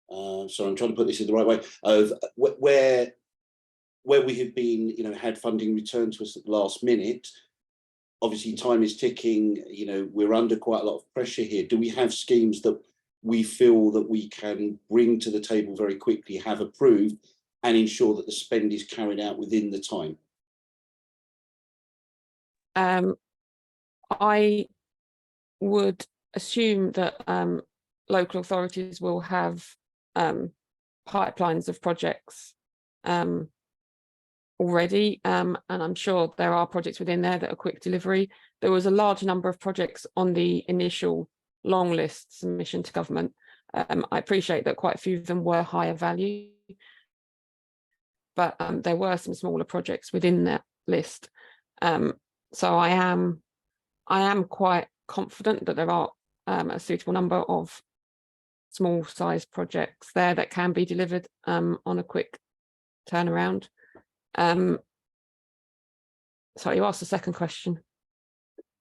so I'm trying to put this in the right way, of where we have been, you know, had funding returned to us at the last minute, obviously time is ticking, you know, we're under quite a lot of pressure here. Do we have schemes that we feel that we can bring to the table very quickly, have approved, and ensure that the spend is carried out within the time? I would assume that local authorities will have pipelines of projects already, and I'm sure there are projects within there that are quick delivery. There was a large number of projects on the initial long list submission to government. I appreciate that quite a few of them were higher value, but there were some smaller projects within that list. So I am quite confident that there are a suitable number of small size projects there that can be delivered on a quick turnaround. So you asked the second question.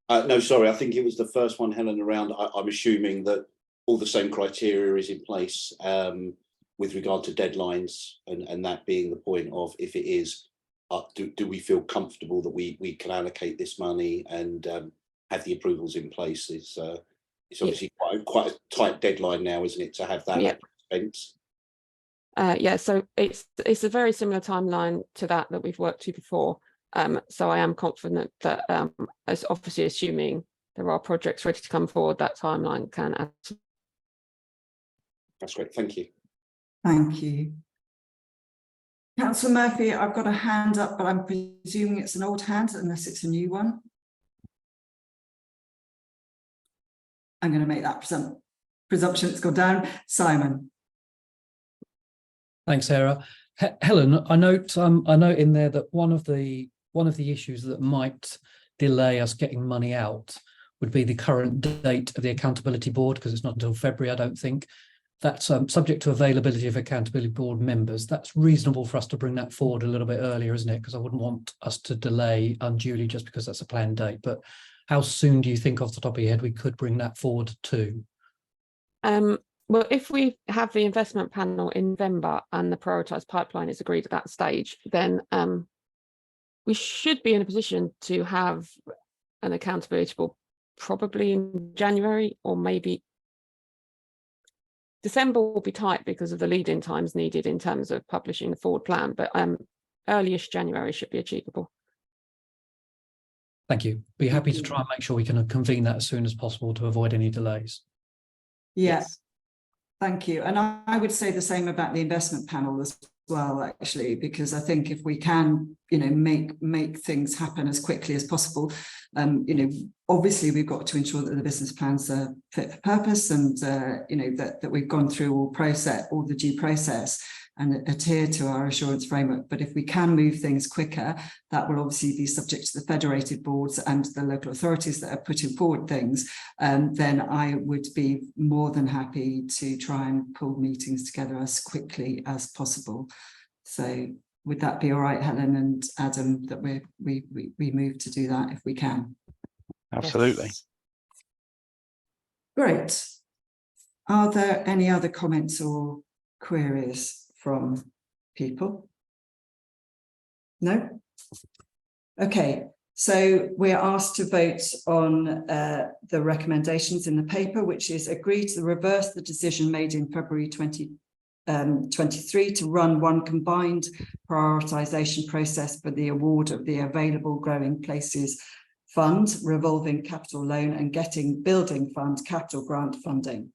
No, sorry, I think it was the first one, Helen, around, I'm assuming that all the same criteria is in place with regard to deadlines, and that being the point of, if it is, do we feel comfortable that we can allocate this money and have the approvals in place? It's obviously quite a tight deadline now, isn't it, to have that expense? Yeah, so it's a very similar timeline to that we've worked to before. So I am confident that, as obviously assuming there are projects ready to come forward, that timeline can add. That's great, thank you. Thank you. Councillor Murphy, I've got a hand up, but I'm presuming it's an old hand unless it's a new one. I'm going to make that presumption it's gone down. Simon. Thanks, Sarah. Helen, I note in there that one of the issues that might delay us getting money out would be the current date of the accountability board, because it's not until February, I don't think. That's subject to availability of accountability board members. That's reasonable for us to bring that forward a little bit earlier, isn't it? Because I wouldn't want us to delay unduly just because that's a planned date. But how soon do you think, off the top of your head, we could bring that forward to? Well, if we have the investment panel in November and the prioritised pipeline is agreed at that stage, then we should be in a position to have an accountability board probably in January, or maybe December will be tight because of the lead-in times needed in terms of publishing the forward plan, but earliest January should be achievable. Thank you. Be happy to try and make sure we can convene that as soon as possible to avoid any delays. Yes. Thank you. And I would say the same about the investment panel as well, actually, because I think if we can, you know, make things happen as quickly as possible, you know, obviously we've got to ensure that the business plans are fit for purpose, and you know, that we've gone through all the due process and adhere to our assurance framework. But if we can move things quicker, that will obviously be subject to the federated boards and the local authorities that are putting forward things. Then I would be more than happy to try and pull meetings together as quickly as possible. So would that be all right, Helen and Adam, that we move to do that if we can? Absolutely. Yes. Great. Are there any other comments or queries from people? No? Okay, so we're asked to vote on the recommendations in the paper, which is agree to reverse the decision made in February 2023 to run one combined prioritisation process for the award of the available Growing Places Fund, revolving capital loan, and Getting Building Fund capital grant funding.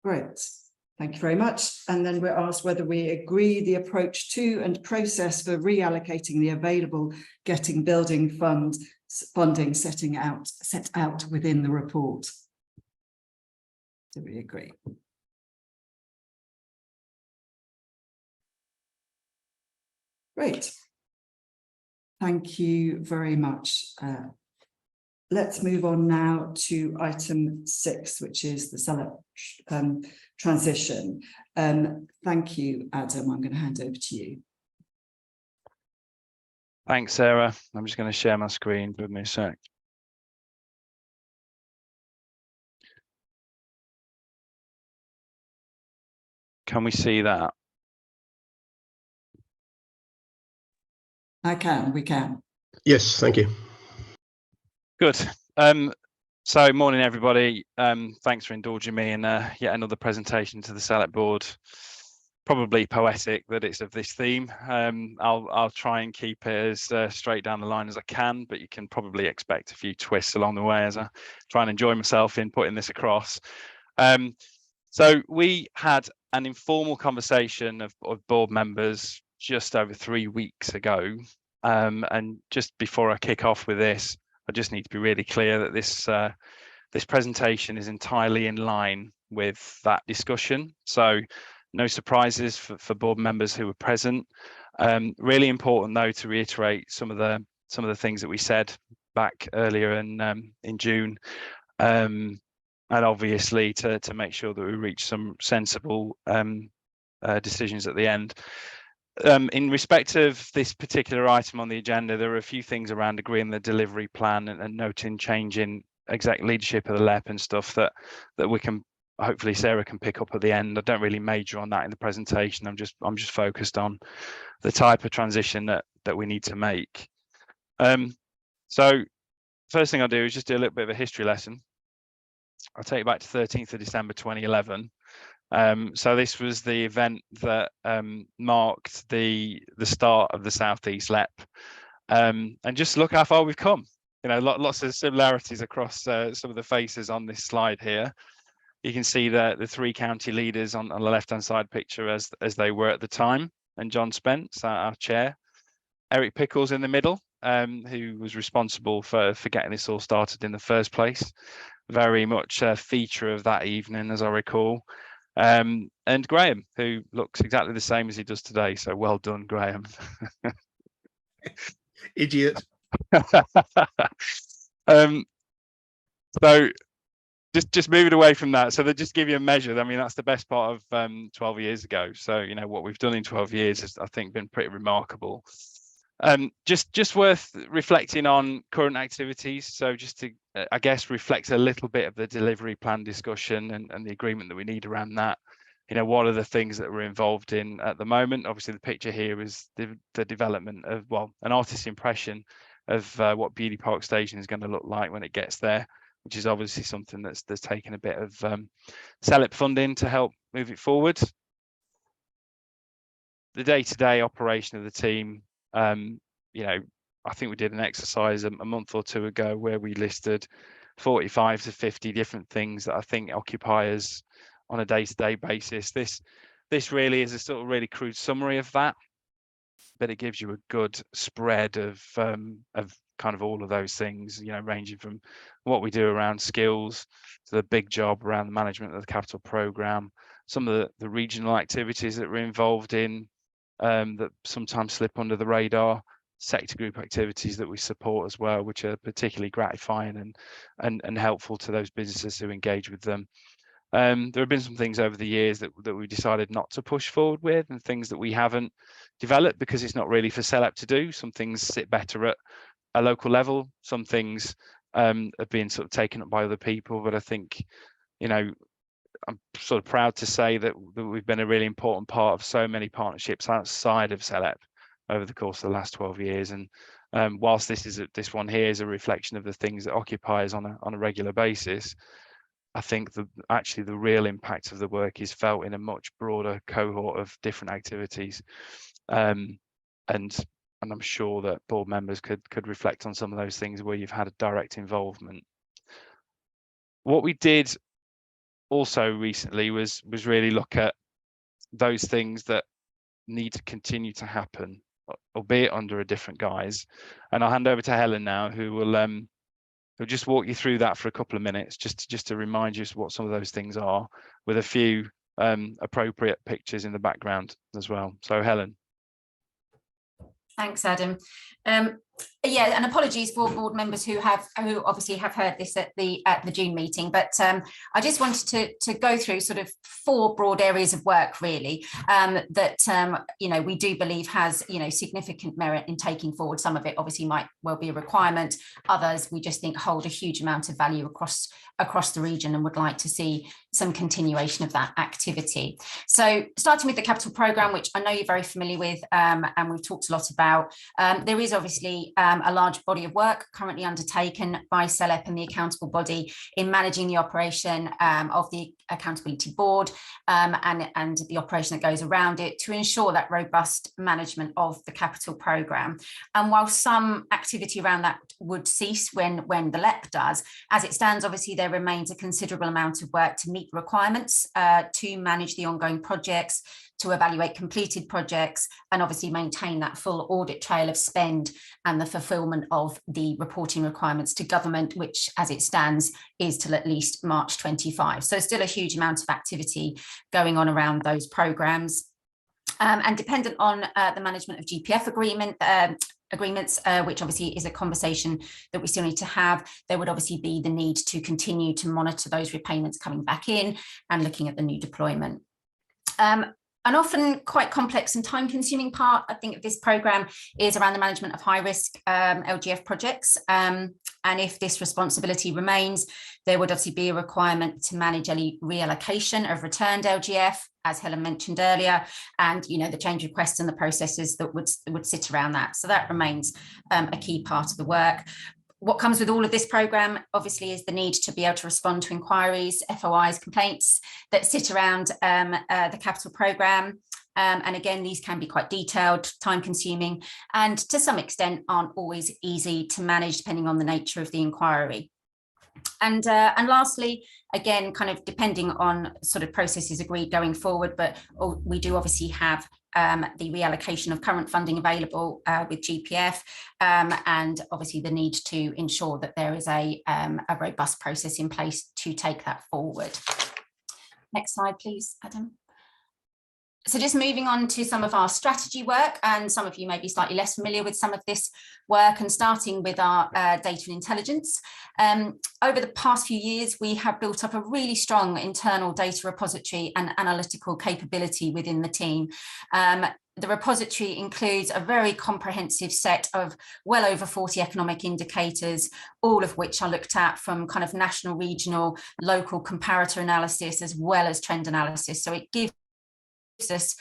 Great, thank you very much. And then we're asked whether we agree the approach to and process for reallocating the available Getting Building Fund funding set out within the report. Do we agree? Great. Thank you very much. Let's move on now to item 6, which is the CELEP transition. Thank you, Adam. I'm going to hand over to you. Thanks, Sarah. I'm just going to share my screen. Give me a sec. Can we see that? We can. Yes, thank you. Good. So morning, everybody. Thanks for indulging me in yet another presentation to the Select Board. Probably poetic that it's of this theme. I'll try and keep it as straight down the line as I can, but you can probably expect a few twists along the way as I try and enjoy myself in putting this across. So we had an informal conversation of board members just over 3 weeks ago. And just before I kick off with this, I just need to be really clear that this presentation is entirely in line with that discussion. So no surprises for board members who were present. Really important though to reiterate some of the things that we said back earlier in June, and obviously to make sure that we reach some sensible decisions at the end. In respect of this particular item on the agenda, there are a few things around agreeing the delivery plan and noting change in exec leadership of the LEP and stuff that we can, hopefully Sarah can pick up at the end. I don't really major on that in the presentation. I'm just focused on the type of transition that we need to make. So first thing I'll do is just do a little bit of a history lesson. I'll take you back to 13th of December 2011. So this was the event that marked the start of the South East LEP, and just look how far we've come. You know, lots of similarities across some of the faces on this slide here. You can see the 3 county leaders on the left-hand side picture as they were at the time, and John Spence, our chair, Eric Pickles in the middle, who was responsible for getting this all started in the first place. Very much a feature of that evening, as I recall. And Graham, who looks exactly the same as he does today. So well done, Graham. Idiot. So just moving away from that. So they just give you a measure. I mean, that's the best part of 12 years ago. So, you know, what we've done in 12 years has, I think, been pretty remarkable. Just worth reflecting on current activities. So just to, I guess, reflect a little bit of the delivery plan discussion and the agreement that we need around that. You know, what are the things that we're involved in at the moment? Obviously, the picture here is the development of, well, an artist's impression of what Beauty Park Station is going to look like when it gets there, which is obviously something that's taken a bit of CELEP funding to help move it forward. The day-to-day operation of the team, you know, I think we did an exercise a month or two ago where we listed 45 to 50 different things that I think occupy us on a day-to-day basis. This really is a sort of really crude summary of that, but it gives you a good spread of kind of all of those things, you know, ranging from what we do around skills to the big job around the management of the capital programme, some of the regional activities that we're involved in that sometimes slip under the radar, sector group activities that we support as well, which are particularly gratifying and helpful to those businesses who engage with them. There have been some things over the years that we decided not to push forward with, and things that we haven't developed because it's not really for CELEP to do. Some things sit better at a local level. Some things have been sort of taken up by other people, but I think, you know, I'm sort of proud to say that we've been a really important part of so many partnerships outside of CELEP over the course of the last 12 years. And whilst this one here is a reflection of the things that occupy us on a regular basis, I think actually the real impact of the work is felt in a much broader cohort of different activities. And I'm sure that board members could reflect on some of those things where you've had a direct involvement. What we did also recently was really look at those things that need to continue to happen, albeit under a different guise. And I'll hand over to Helen now, who will just walk you through that for a couple of minutes, just to remind you what some of those things are, with a few appropriate pictures in the background as well. So Helen. Thanks, Adam. Yeah, and apologies for board members who obviously have heard this at the June meeting, but I just wanted to go through sort of 4 broad areas of work really that you know, we do believe has, you know, significant merit in taking forward. Some of it obviously might well be a requirement, others we just think hold a huge amount of value across the region and would like to see some continuation of that activity. So starting with the capital programme, which I know you're very familiar with and we've talked a lot about, there is obviously a large body of work currently undertaken by CELEP and the accountable body in managing the operation of the accountability board and the operation that goes around it to ensure that robust management of the capital programme. And while some activity around that would cease when the LEP does, as it stands, obviously there remains a considerable amount of work to meet requirements to manage the ongoing projects, to evaluate completed projects, and obviously maintain that full audit trail of spend and the fulfilment of the reporting requirements to government, which as it stands is till at least March 25. So still a huge amount of activity going on around those programmes. And dependent on the management of GPF agreements, which obviously is a conversation that we still need to have, there would obviously be the need to continue to monitor those repayments coming back in and looking at the new deployment. An often quite complex and time-consuming part, I think, of this programme is around the management of high-risk LGF projects. And if this responsibility remains, there would obviously be a requirement to manage any reallocation of returned LGF, as Helen mentioned earlier, and you know, the change requests and the processes that would sit around that. So that remains a key part of the work. What comes with all of this programme, obviously, is the need to be able to respond to inquiries, FOIs, complaints that sit around the capital programme. And again, these can be quite detailed, time-consuming, and to some extent aren't always easy to manage depending on the nature of the inquiry. And lastly, again, kind of depending on sort of processes agreed going forward, but we do obviously have the reallocation of current funding available with GPF, and obviously the need to ensure that there is a robust process in place to take that forward. Next slide, please, Adam. So just moving on to some of our strategy work, and some of you may be slightly less familiar with some of this work, and starting with our data and intelligence. Over the past few years, we have built up a really strong internal data repository and analytical capability within the team. The repository includes a very comprehensive set of well over 40 economic indicators, all of which are looked at from kind of national, regional, local comparator analysis, as well as trend analysis. So it gives us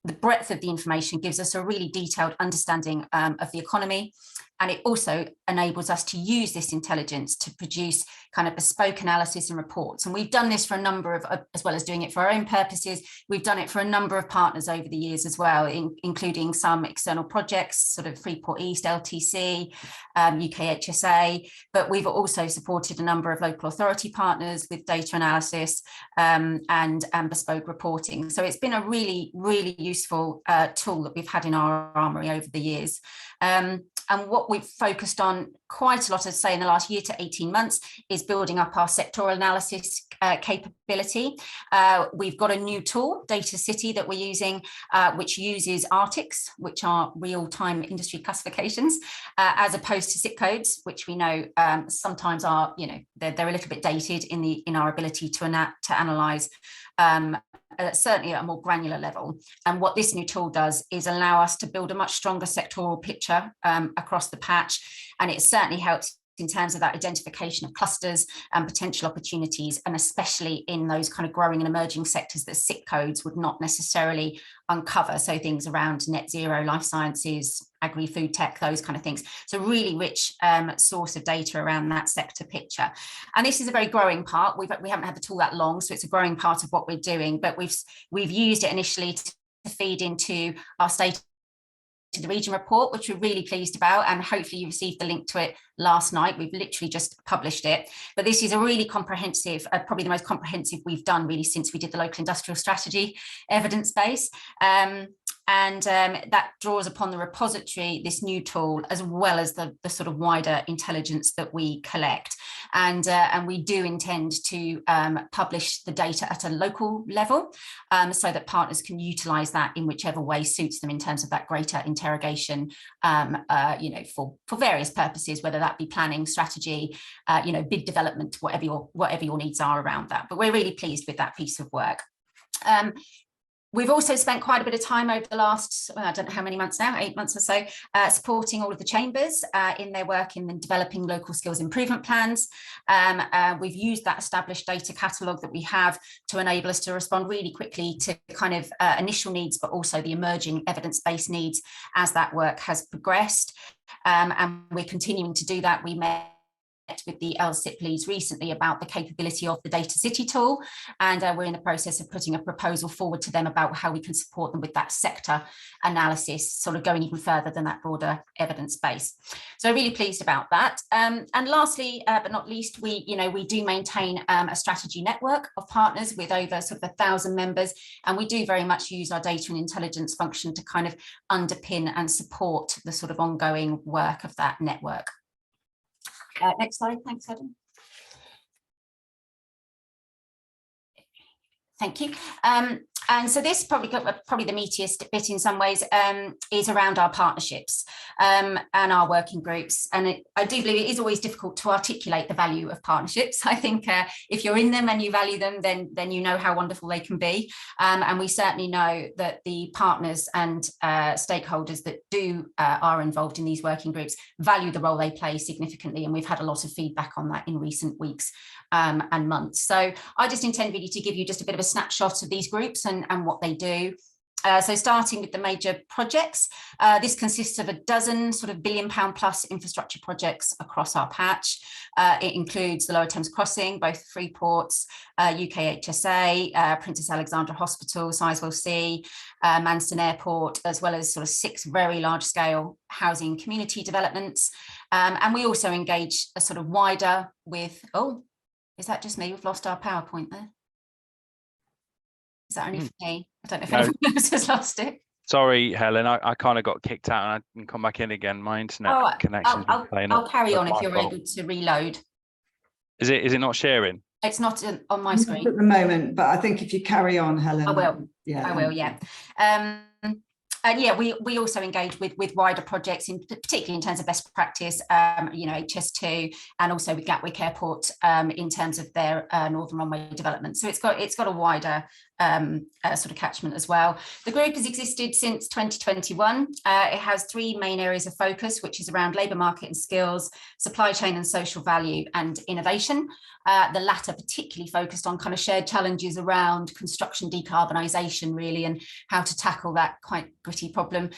the breadth of the information, gives us a really detailed understanding of the economy, and it also enables us to use this intelligence to produce kind of bespoke analysis and reports. And we've done this for a number of, as well as doing it for our own purposes, we've done it for a number of partners over the years as well, including some external projects, sort of Freeport East, LTC, UKHSA, but we've also supported a number of local authority partners with data analysis and bespoke reporting. So it's been a really, really useful tool that we've had in our armoury over the years. And what we've focused on quite a lot, I'd say, in the last year to 18 months is building up our sectoral analysis capability. We've got a new tool, Data City, that we're using, which uses ARTICs, which are real-time industry classifications, as opposed to zip codes, which we know sometimes are, you know, they're a little bit dated in our ability to analyse certainly at a more granular level. And what this new tool does is allow us to build a much stronger sectoral picture across the patch. And it certainly helps in terms of that identification of clusters and potential opportunities, and especially in those kind of growing and emerging sectors that SIP codes would not necessarily uncover. So things around net zero, life sciences, agri-food tech, those kind of things. So really rich source of data around that sector picture. And this is a very growing part. We haven't had the tool that long, so it's a growing part of what we're doing, but we've used it initially to feed into our state to the region report, which we're really pleased about, and hopefully you received the link to it last night. We've literally just published it, but this is a really comprehensive, probably the most comprehensive we've done really since we did the local industrial strategy evidence base. And that draws upon the repository, this new tool, as well as the sort of wider intelligence that we collect. And we do intend to publish the data at a local level, so that partners can utilise that in whichever way suits them in terms of that greater interrogation, you know, for various purposes, whether that be planning, strategy, you know, bid development, whatever your needs are around that. But we're really pleased with that piece of work. We've also spent quite a bit of time over the last, well, I don't know how many months now, 8 months or so, supporting all of the chambers in their work in developing local skills improvement plans. We've used that established data catalogue that we have to enable us to respond really quickly to kind of initial needs, but also the emerging evidence-based needs as that work has progressed. And we're continuing to do that. We met with the LSIP leads recently about the capability of the Data City tool, and we're in the process of putting a proposal forward to them about how we can support them with that sector analysis, sort of going even further than that broader evidence base. So really pleased about that. And lastly, but not least, we do maintain a strategy network of partners with over sort of 1,000 members, and we do very much use our data and intelligence function to kind of underpin and support the sort of ongoing work of that network. Next slide, thanks, Helen. Thank you. And so this probably the meatiest bit in some ways is around our partnerships and our working groups. And I do believe it is always difficult to articulate the value of partnerships. I think if you're in them and you value them, then you know how wonderful they can be. And we certainly know that the partners and stakeholders that are involved in these working groups value the role they play significantly. And we've had a lot of feedback on that in recent weeks and months. So I just intend really to give you just a bit of a snapshot of these groups and what they do. So starting with the major projects, this consists of a dozen sort of £1 billion plus infrastructure projects across our patch. It includes the Lower Thames Crossing, both Freeports, UKHSA, Princess Alexandra Hospital, Sizewell C, Manston Airport, as well as sort of 6 very large scale housing community developments. And we also engage a sort of wider with, oh, is that just me? We've lost our PowerPoint there. Is that only for me? I don't know if anyone else has lost it. Sorry, Helen, I kind of got kicked out and I can come back in again. My internet connection. I'll carry on if you're able to reload. Is it not sharing? It's not on my screen at the moment, but I think if you carry on, Helen. I will. Yeah, I will. Yeah. And yeah, we also engage with wider projects, particularly in terms of best practice, HS2, and also with Gatwick Airport in terms of their Northern Runway development. So it's got a wider sort of catchment as well. The group has existed since 2021. It has 3 main areas of focus, which is around labour market and skills, supply chain and social value, and innovation. The latter particularly focused on kind of shared challenges around construction decarbonisation, really, and how to tackle that quite gritty problem.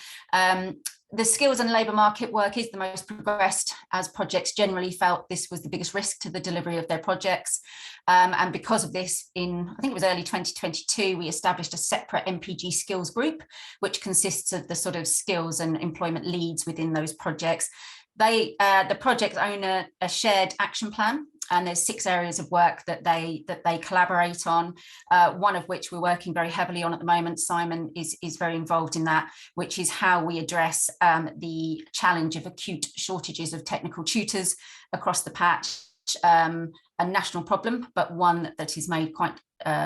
The skills and labour market work is the most progressed, as projects generally felt this was the biggest risk to the delivery of their projects. And because of this, I think it was early 2022, we established a separate MPG skills group, which consists of the sort of skills and employment leads within those projects. The projects own a shared action plan, and there's 6 areas of work that they collaborate on, one of which we're working very heavily on at the moment. Simon is very involved in that, which is how we address the challenge of acute shortages of technical tutors across the patch. A national problem, but one that is made quite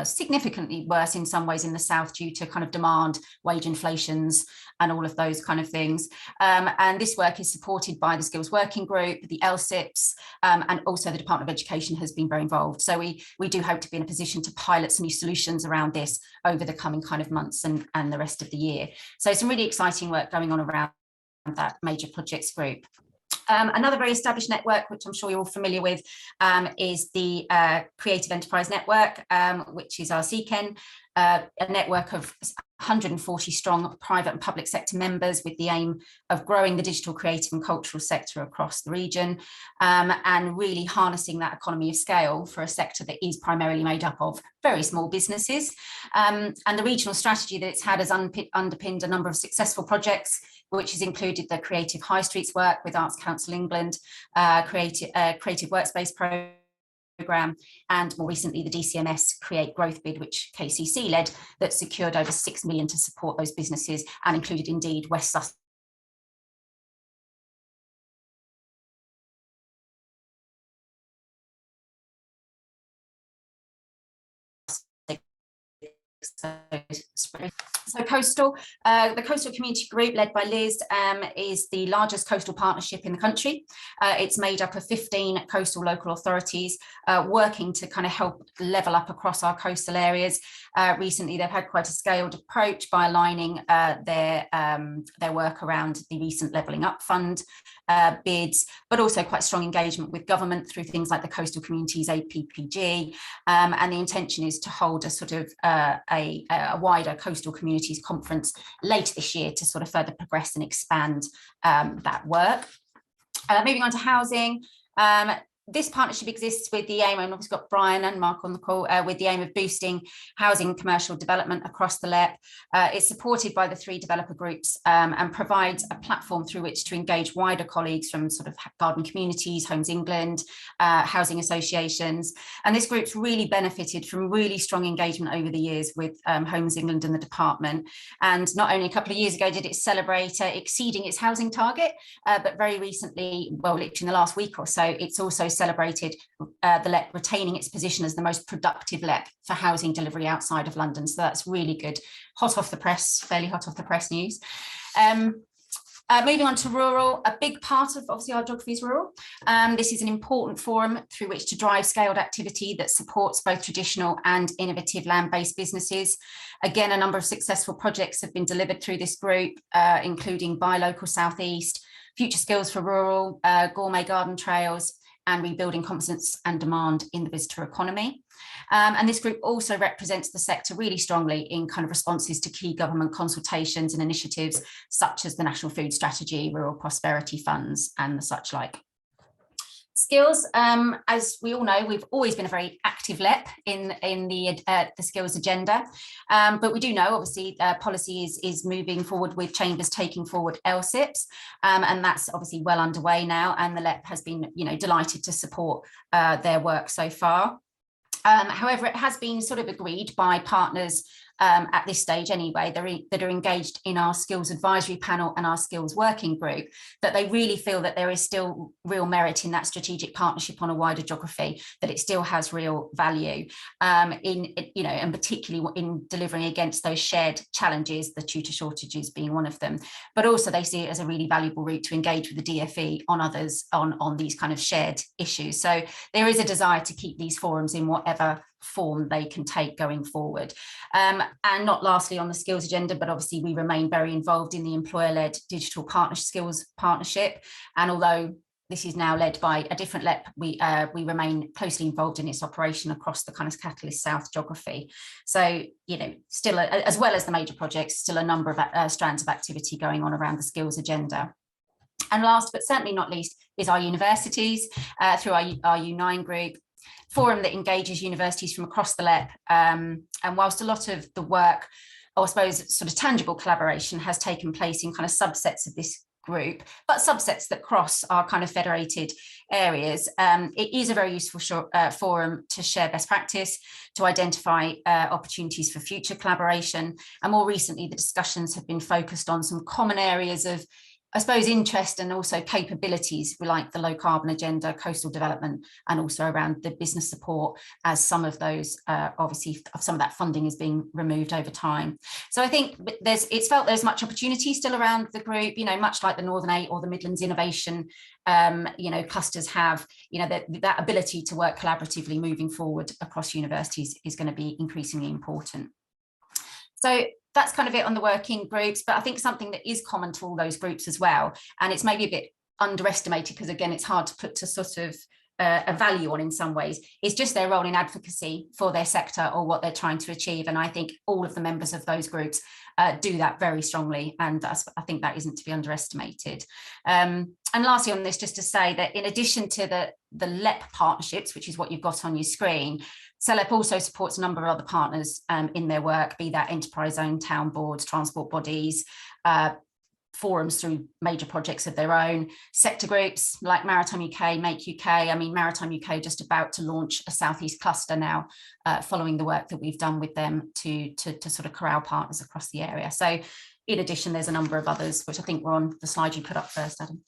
significantly worse in some ways in the south due to kind of demand, wage inflations, and all of those kind of things. And this work is supported by the Skills Working Group, the LSIPs, and also the Department of Education has been very involved. So we do hope to be in a position to pilot some new solutions around this over the coming kind of months and the rest of the year. So some really exciting work going on around that major projects group. Another very established network, which I'm sure you're all familiar with, is the Creative Enterprise Network, which is our CECEN, a network of 140 strong private and public sector members with the aim of growing the digital, creative and cultural sector across the region, and really harnessing that economy of scale for a sector that is primarily made up of very small businesses. And the regional strategy that it's had has underpinned a number of successful projects, which has included the Creative High Streets work with Arts Council England, Creative Workspace Programme, programme, and more recently the DCMS Create Growth bid, which KCC led, that secured over 6 million to support those businesses and included indeed West Sussex. So Coastal, the Coastal Community Group led by Liz is the largest coastal partnership in the country. It's made up of 15 coastal local authorities working to kind of help level up across our coastal areas. Recently, they've had quite a scaled approach by aligning their work around the recent Levelling Up Fund bids, but also quite strong engagement with government through things like the Coastal Communities APPG. And the intention is to hold a sort of a wider coastal communities conference later this year to sort of further progress and expand that work. Moving on to housing. This partnership exists with the aim, and we've got Brian and Mark on the call, with the aim of boosting housing and commercial development across the LEP. It's supported by the 3 developer groups and provides a platform through which to engage wider colleagues from sort of garden communities, Homes England, housing associations. And this group's really benefited from really strong engagement over the years with Homes England and the department. And not only a couple of years ago did it celebrate exceeding its housing target, but very recently, well, literally in the last week or so, it's also celebrated the LEP retaining its position as the most productive LEP for housing delivery outside of London. So that's really good. Hot off the press, fairly hot off the press news. Moving on to rural, a big part of obviously our geography is rural. This is an important forum through which to drive scaled activity that supports both traditional and innovative land-based businesses. Again, a number of successful projects have been delivered through this group, including Buy Local South East, Future Skills for Rural, Gourmet Garden Trails, and rebuilding confidence and demand in the visitor economy. And this group also represents the sector really strongly in kind of responses to key government consultations and initiatives such as the National Food Strategy, Rural Prosperity Funds, and the such like. Skills, as we all know, we've always been a very active LEP in the skills agenda, but we do know obviously policy is moving forward with Chambers taking forward LSIPs, and that's obviously well underway now, and the LEP has been, you know, delighted to support their work so far. However, it has been sort of agreed by partners at this stage anyway, that are engaged in our skills advisory panel and our skills working group, that they really feel that there is still real merit in that strategic partnership on a wider geography, that it still has real value in, you know, and particularly in delivering against those shared challenges, the tutor shortages being one of them, but also they see it as a really valuable route to engage with the DFE on others on these kind of shared issues. So there is a desire to keep these forums in whatever form they can take going forward. And not lastly on the skills agenda, but obviously we remain very involved in the employer-led digital skills partnership. And although this is now led by a different LEP, we remain closely involved in its operation across the kind of Catalyst South geography. So, you know, still, as well as the major projects, still a number of strands of activity going on around the skills agenda. And last, but certainly not least, is our universities through our U9 group, forum that engages universities from across the LEP. And whilst a lot of the work, or I suppose sort of tangible collaboration, has taken place in kind of subsets of this group, but subsets that cross our kind of federated areas, it is a very useful forum to share best practice, to identify opportunities for future collaboration. And more recently, the discussions have been focused on some common areas of, I suppose, interest and also capabilities, like the low carbon agenda, coastal development, and also around the business support, as some of those, obviously, some of that funding is being removed over time. So I think it's felt there's much opportunity still around the group, you know, much like the Northern 8 or the Midlands Innovation, you know, clusters have, you know, that ability to work collaboratively moving forward across universities is going to be increasingly important. So that's kind of it on the working groups, but I think something that is common to all those groups as well, and it's maybe a bit underestimated because again it's hard to put to sort of a value on in some ways, is just their role in advocacy for their sector or what they're trying to achieve. And I think all of the members of those groups do that very strongly, and I think that isn't to be underestimated. And lastly on this, just to say that in addition to the LEP partnerships, which is what you've got on your screen, CELEP also supports a number of other partners in their work, be that enterprise-owned town boards, transport bodies, forums through major projects of their own, sector groups like Maritime UK, Make UK. I mean, Maritime UK just about to launch a Southeast cluster now, following the work that we've done with them to sort of corral partners across the area. So in addition, there's a number of others, which I think were on the slide you put up first, Adam.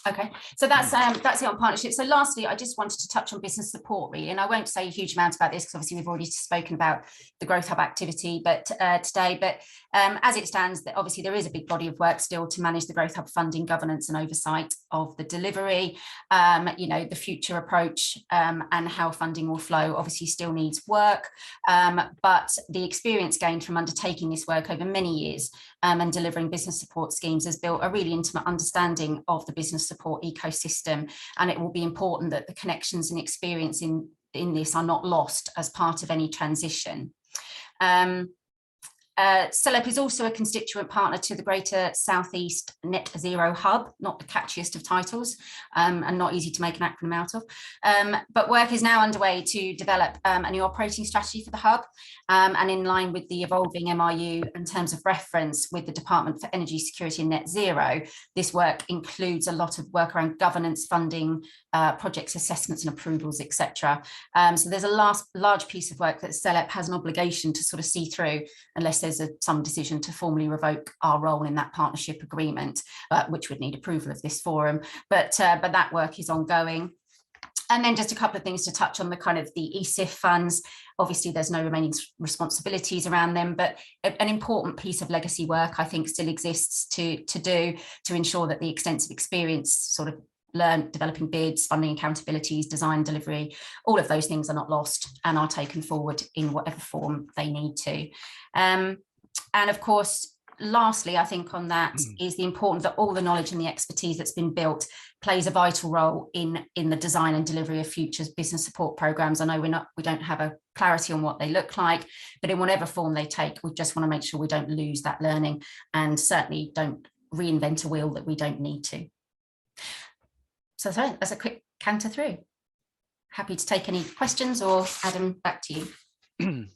Okay, so that's it on partnerships. So lastly, I just wanted to touch on business support really, and I won't say a huge amount about this because obviously we've already spoken about the Growth Hub activity today, but as it stands, obviously there is a big body of work still to manage the Growth Hub funding, governance and oversight of the delivery. You know, the future approach and how funding will flow obviously still needs work, but the experience gained from undertaking this work over many years and delivering business support schemes has built a really intimate understanding of the business support ecosystem, and it will be important that the connections and experience in this are not lost as part of any transition. CELEP is also a constituent partner to the Greater Southeast Net Zero Hub, not the catchiest of titles and not easy to make an acronym out of, but work is now underway to develop a new operating strategy for the hub, and in line with the evolving MRU in terms of reference with the Department for Energy Security and Net Zero, this work includes a lot of work around governance, funding, projects, assessments and approvals, etc. So there's a large piece of work that CELEP has an obligation to sort of see through unless there's some decision to formally revoke our role in that partnership agreement, which would need approval of this forum. But that work is ongoing. And then just a couple of things to touch on the kind of the ESIF funds. Obviously, there's no remaining responsibilities around them, but an important piece of legacy work, I think, still exists to do to ensure that the extensive experience sort of developing bids, funding accountabilities, design, delivery, all of those things are not lost and are taken forward in whatever form they need to. And of course, lastly, I think on that is the importance that all the knowledge and the expertise that's been built plays a vital role in the design and delivery of future business support programs. I know we don't have a clarity on what they look like, but in whatever form they take, we just want to make sure we don't lose that learning and certainly don't reinvent a wheel that we don't need to. So that's a quick canter through. Happy to take any questions, or Adam, back to you.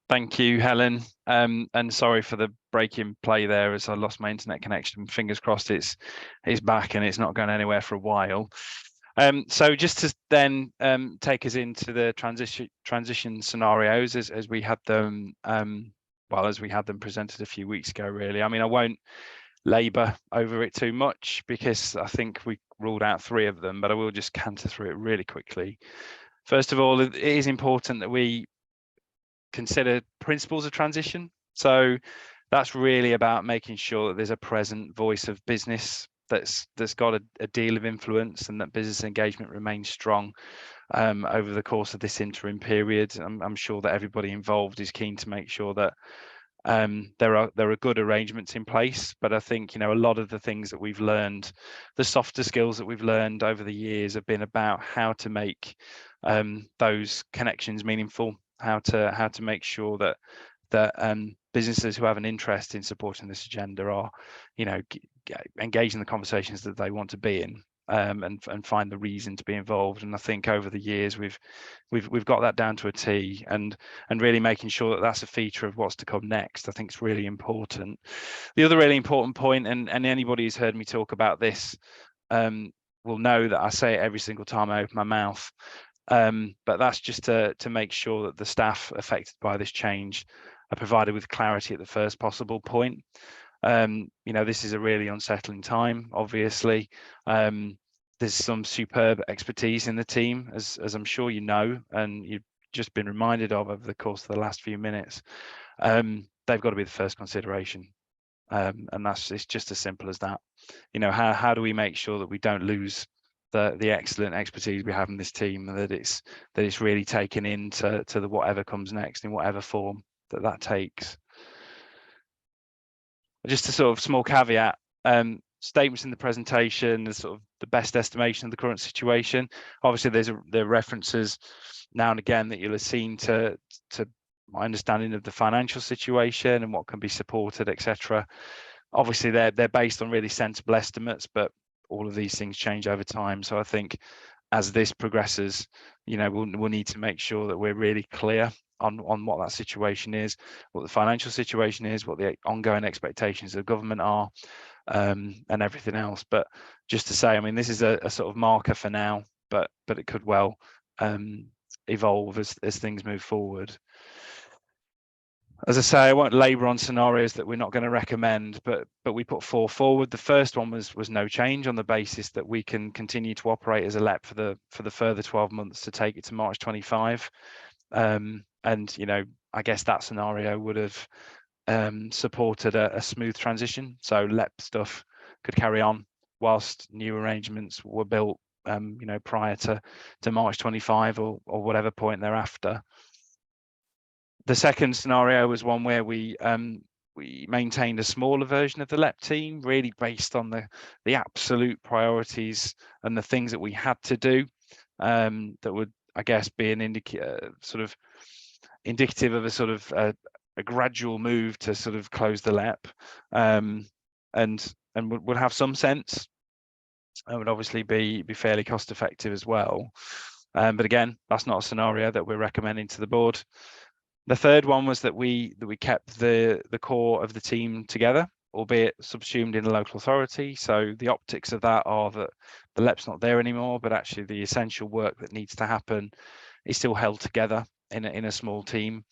Thank you, Helen. And sorry for the break in play there as I lost my internet connection. Fingers crossed it's back and it's not going anywhere for a while. So just to then take us into the transition scenarios as we had them, as we had them presented a few weeks ago, really. I mean, I won't labour over it too much because I think we ruled out 3 of them, but I will just canter through it really quickly. First of all, it is important that we consider principles of transition. So that's really about making sure that there's a present voice of business that's got a deal of influence, and that business engagement remains strong over the course of this interim period. I'm sure that everybody involved is keen to make sure that there are good arrangements in place, but I think, you know, a lot of the things that we've learned, the softer skills that we've learned over the years have been about how to make those connections meaningful, how to make sure that businesses who have an interest in supporting this agenda are, you know, engaged in the conversations that they want to be in. And find the reason to be involved. And I think over the years we've got that down to a T, and really making sure that that's a feature of what's to come next. I think it's really important. The other really important point, and anybody who's heard me talk about this will know that I say it every single time I open my mouth, but that's just to make sure that the staff affected by this change are provided with clarity at the first possible point. You know, this is a really unsettling time, obviously. There's some superb expertise in the team, as I'm sure you know, and you've just been reminded of over the course of the last few minutes. They've got to be the first consideration, and it's just as simple as that. You know, how do we make sure that we don't lose the excellent expertise we have in this team, and that it's really taken into the whatever comes next in whatever form that takes. Just a sort of small caveat, statements in the presentation is sort of the best estimation of the current situation. Obviously, there are references now and again that you'll have seen to my understanding of the financial situation and what can be supported, etc. Obviously, they're based on really sensible estimates, but all of these things change over time. So I think as this progresses, you know, we'll need to make sure that we're really clear on what that situation is, what the financial situation is, what the ongoing expectations of government are, and everything else. But just to say, I mean, this is a sort of marker for now, but it could well evolve as things move forward. As I say, I won't labour on scenarios that we're not going to recommend, but we put 4 forward. The first one was no change, on the basis that we can continue to operate as a LEP for the further 12 months to take it to March 25. And you know, I guess that scenario would have supported a smooth transition, so LEP stuff could carry on whilst new arrangements were built, you know, prior to March 25 or whatever point thereafter. The second scenario was one where we maintained a smaller version of the LEP team, really based on the absolute priorities and the things that we had to do, that would, I guess, be an indicative of a sort of a gradual move to sort of close the LEP, and would have some sense, and would obviously be fairly cost effective as well. But again, that's not a scenario that we're recommending to the board. The third one was that we kept the core of the team together, albeit subsumed in a local authority. So the optics of that are that the LEP's not there anymore, but actually the essential work that needs to happen is still held together in a small team.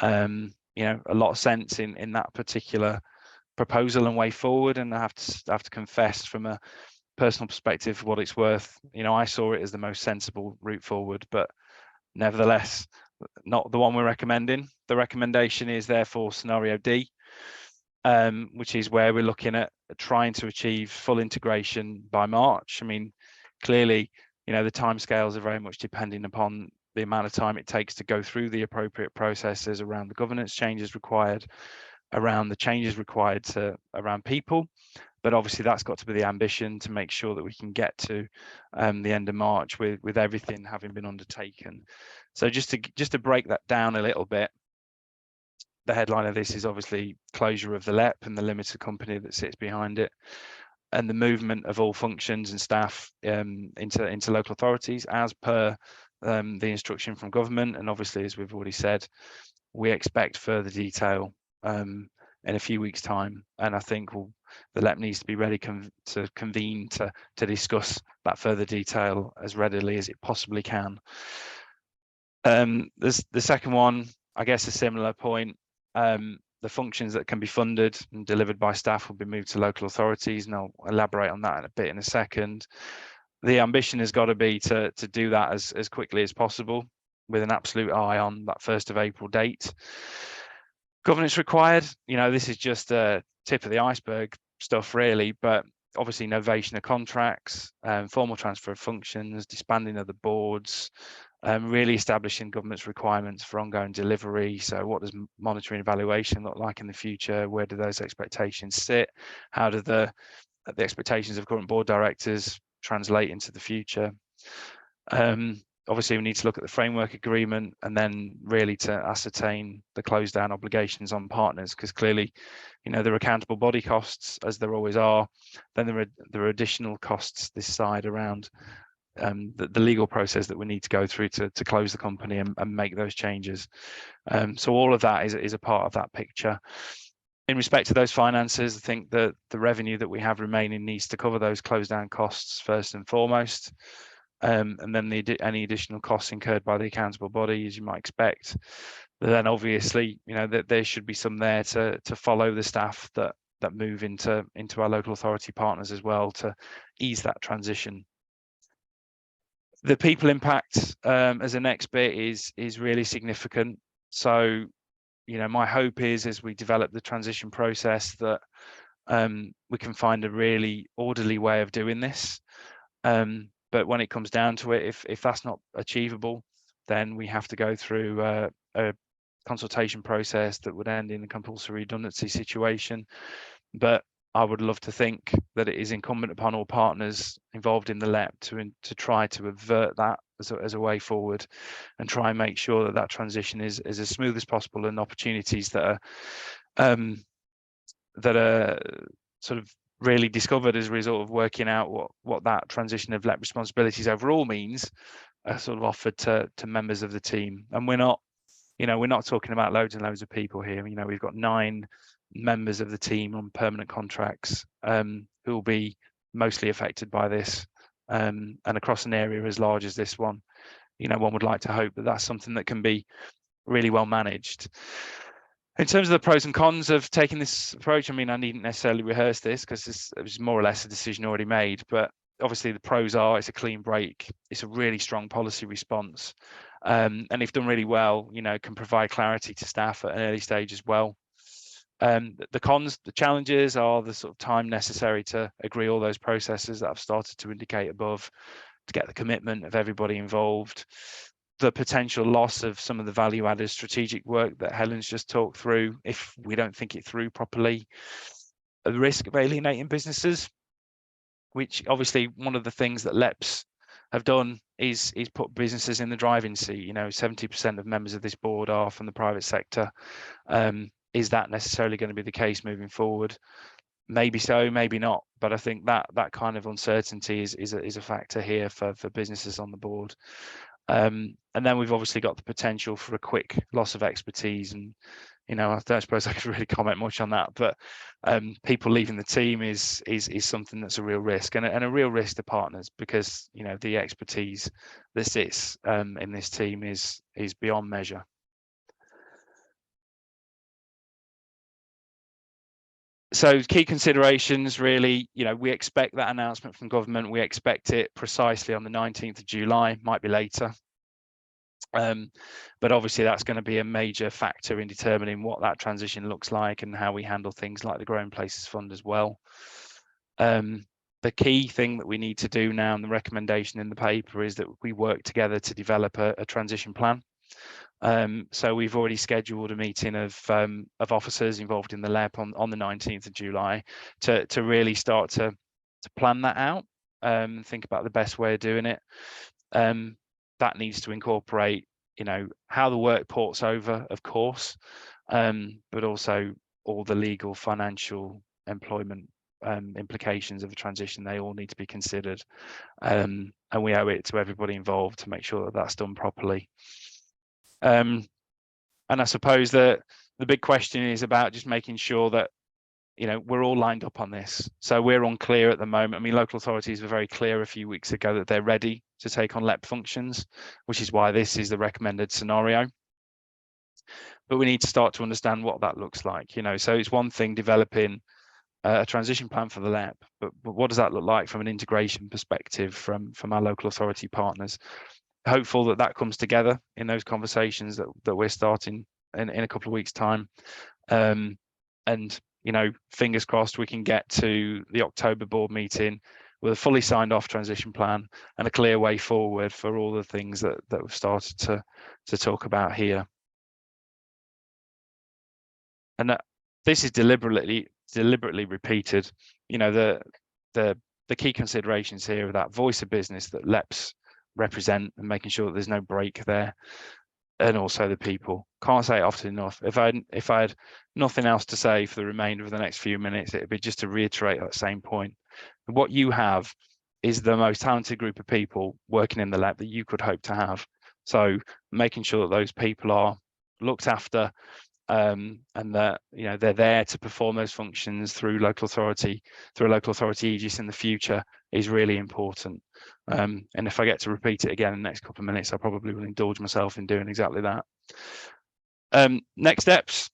You know, a lot of sense in that particular proposal and way forward. And I have to confess, from a personal perspective, for what it's worth, you know, I saw it as the most sensible route forward, but nevertheless, not the one we're recommending. The recommendation is therefore scenario D, which is where we're looking at trying to achieve full integration by March. I mean, clearly, you know, the timescales are very much depending upon the amount of time it takes to go through the appropriate processes around the governance changes required, around the changes required around people. But obviously that's got to be the ambition, to make sure that we can get to the end of March with everything having been undertaken. So just to break that down a little bit, the headline of this is obviously closure of the LEP and the limited company that sits behind it, and the movement of all functions and staff into local authorities as per the instruction from government. And obviously, as we've already said, we expect further detail in a few weeks' time, and I think the LEP needs to be ready to convene to discuss that further detail as readily as it possibly can. The second one, I guess, a similar point. The functions that can be funded and delivered by staff will be moved to local authorities, and I'll elaborate on that in a second. The ambition has got to be to do that as quickly as possible, with an absolute eye on that 1st of April date. Governance required, you know, this is just a tip of the iceberg stuff really, but obviously novation of contracts, formal transfer of functions, disbanding of the boards, really establishing government's requirements for ongoing delivery. So what does monitoring evaluation look like in the future? Where do those expectations sit? How do the expectations of current board directors translate into the future? Obviously, we need to look at the framework agreement, and then really to ascertain the close down obligations on partners, because clearly, you know, there are accountable body costs, as there always are. Then there are additional costs this side around the legal process that we need to go through to close the company and make those changes. So all of that is a part of that picture. In respect to those finances, I think that the revenue that we have remaining needs to cover those close down costs first and foremost. And then any additional costs incurred by the accountable body, as you might expect. But then obviously, you know, that there should be some there to follow the staff that move into our local authority partners as well, to ease that transition. The people impact as a next bit is really significant. So, you know, my hope is, as we develop the transition process, that we can find a really orderly way of doing this. But when it comes down to it, if that's not achievable, then we have to go through a consultation process that would end in a compulsory redundancy situation. But I would love to think that it is incumbent upon all partners involved in the LEP to try to avert that as a way forward, and try and make sure that transition is as smooth as possible, and opportunities that are sort of really discovered as a result of working out what that transition of LEP responsibilities overall means, are sort of offered to members of the team. And we're not, we're not talking about loads and loads of people here. We've got 9 members of the team on permanent contracts who will be mostly affected by this, and across an area as large as this one. One would like to hope that that's something that can be really well managed. In terms of the pros and cons of taking this approach, I needn't necessarily rehearse this because it was more or less a decision already made, but obviously the pros are it's a clean break, it's a really strong policy response, and if done really well, can provide clarity to staff at an early stage as well. The cons, the challenges are the sort of time necessary to agree all those processes that I've started to indicate above, to get the commitment of everybody involved, the potential loss of some of the value-added strategic work that Helen's just talked through if we don't think it through properly, the risk of alienating businesses, which obviously one of the things that LEPs have done is put businesses in the driving seat. 70% of members of this board are from the private sector. Is that necessarily going to be the case moving forward? Maybe so, maybe not. But I think that kind of uncertainty is a factor here for businesses on the board. And then we've obviously got the potential for a quick loss of expertise. And, I don't suppose I could really comment much on that, but people leaving the team is something that's a real risk and a real risk to partners, because, the expertise that sits in this team is beyond measure. So key considerations, really, we expect that announcement from government. We expect it precisely on the 19th of July, might be later. But obviously that's going to be a major factor in determining what that transition looks like and how we handle things like the Growing Places Fund as well. The key thing that we need to do now, and the recommendation in the paper, is that we work together to develop a transition plan. So we've already scheduled a meeting of officers involved in the LEP on the 19th of July to really start to plan that out, think about the best way of doing it. That needs to incorporate, how the work ports over, of course, but also all the legal, financial, employment implications of the transition. They all need to be considered, and we owe it to everybody involved to make sure that that's done properly. And I suppose that the big question is about just making sure that, we're all lined up on this. So we're unclear at the moment. Local authorities were very clear a few weeks ago that they're ready to take on LEP functions, which is why this is the recommended scenario. But we need to start to understand what that looks like. So it's one thing developing a transition plan for the LEP, but what does that look like from an integration perspective from our local authority partners? Hopeful that comes together in those conversations that we're starting in a couple of weeks' time, and fingers crossed we can get to the October board meeting with a fully signed off transition plan and a clear way forward for all the things that we've started to talk about here. And this is deliberately repeated. The key considerations here are that voice of business that LEPs represent, and making sure that there's no break there, and also the people. Can't say it often enough. If I had nothing else to say for the remainder of the next few minutes, it'd be just to reiterate that same point. What you have is the most talented group of people working in the LEP that you could hope to have. So making sure that those people are looked after, and that they're there to perform those functions through a local authority aegis in the future is really important. And if I get to repeat it again in the next couple of minutes, I probably will indulge myself in doing exactly that. Next steps.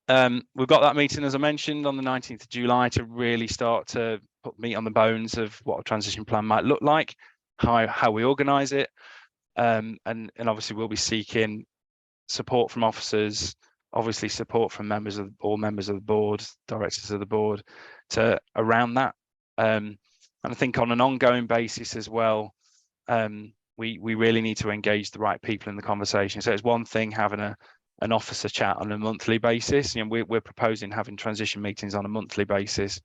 We've got that meeting, as I mentioned, on the 19th of July to really start to put meat on the bones of what a transition plan might look like, how we organise it, and obviously we'll be seeking support from officers, obviously support from all members of the board, directors of the board, around that. And I think on an ongoing basis as well, we really need to engage the right people in the conversation. So it's one thing having an officer chat on a monthly basis. We're proposing having transition meetings on a monthly basis,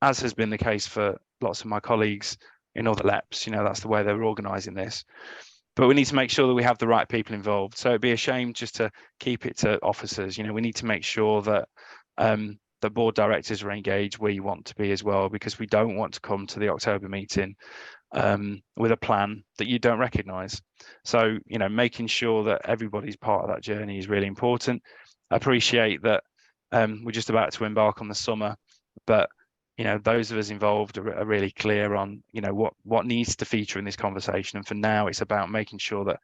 as has been the case for lots of my colleagues in other LEPs. That's the way they're organising this. But we need to make sure that we have the right people involved. So it'd be a shame just to keep it to officers. We need to make sure that the board directors are engaged, we want to be as well, because we don't want to come to the October meeting with a plan that you don't recognise. So, you know, making sure that everybody's part of that journey is really important. I appreciate that we're just about to embark on the summer, but you know, those of us involved are really clear on, you know, what needs to feature in this conversation. And for now, it's about making sure that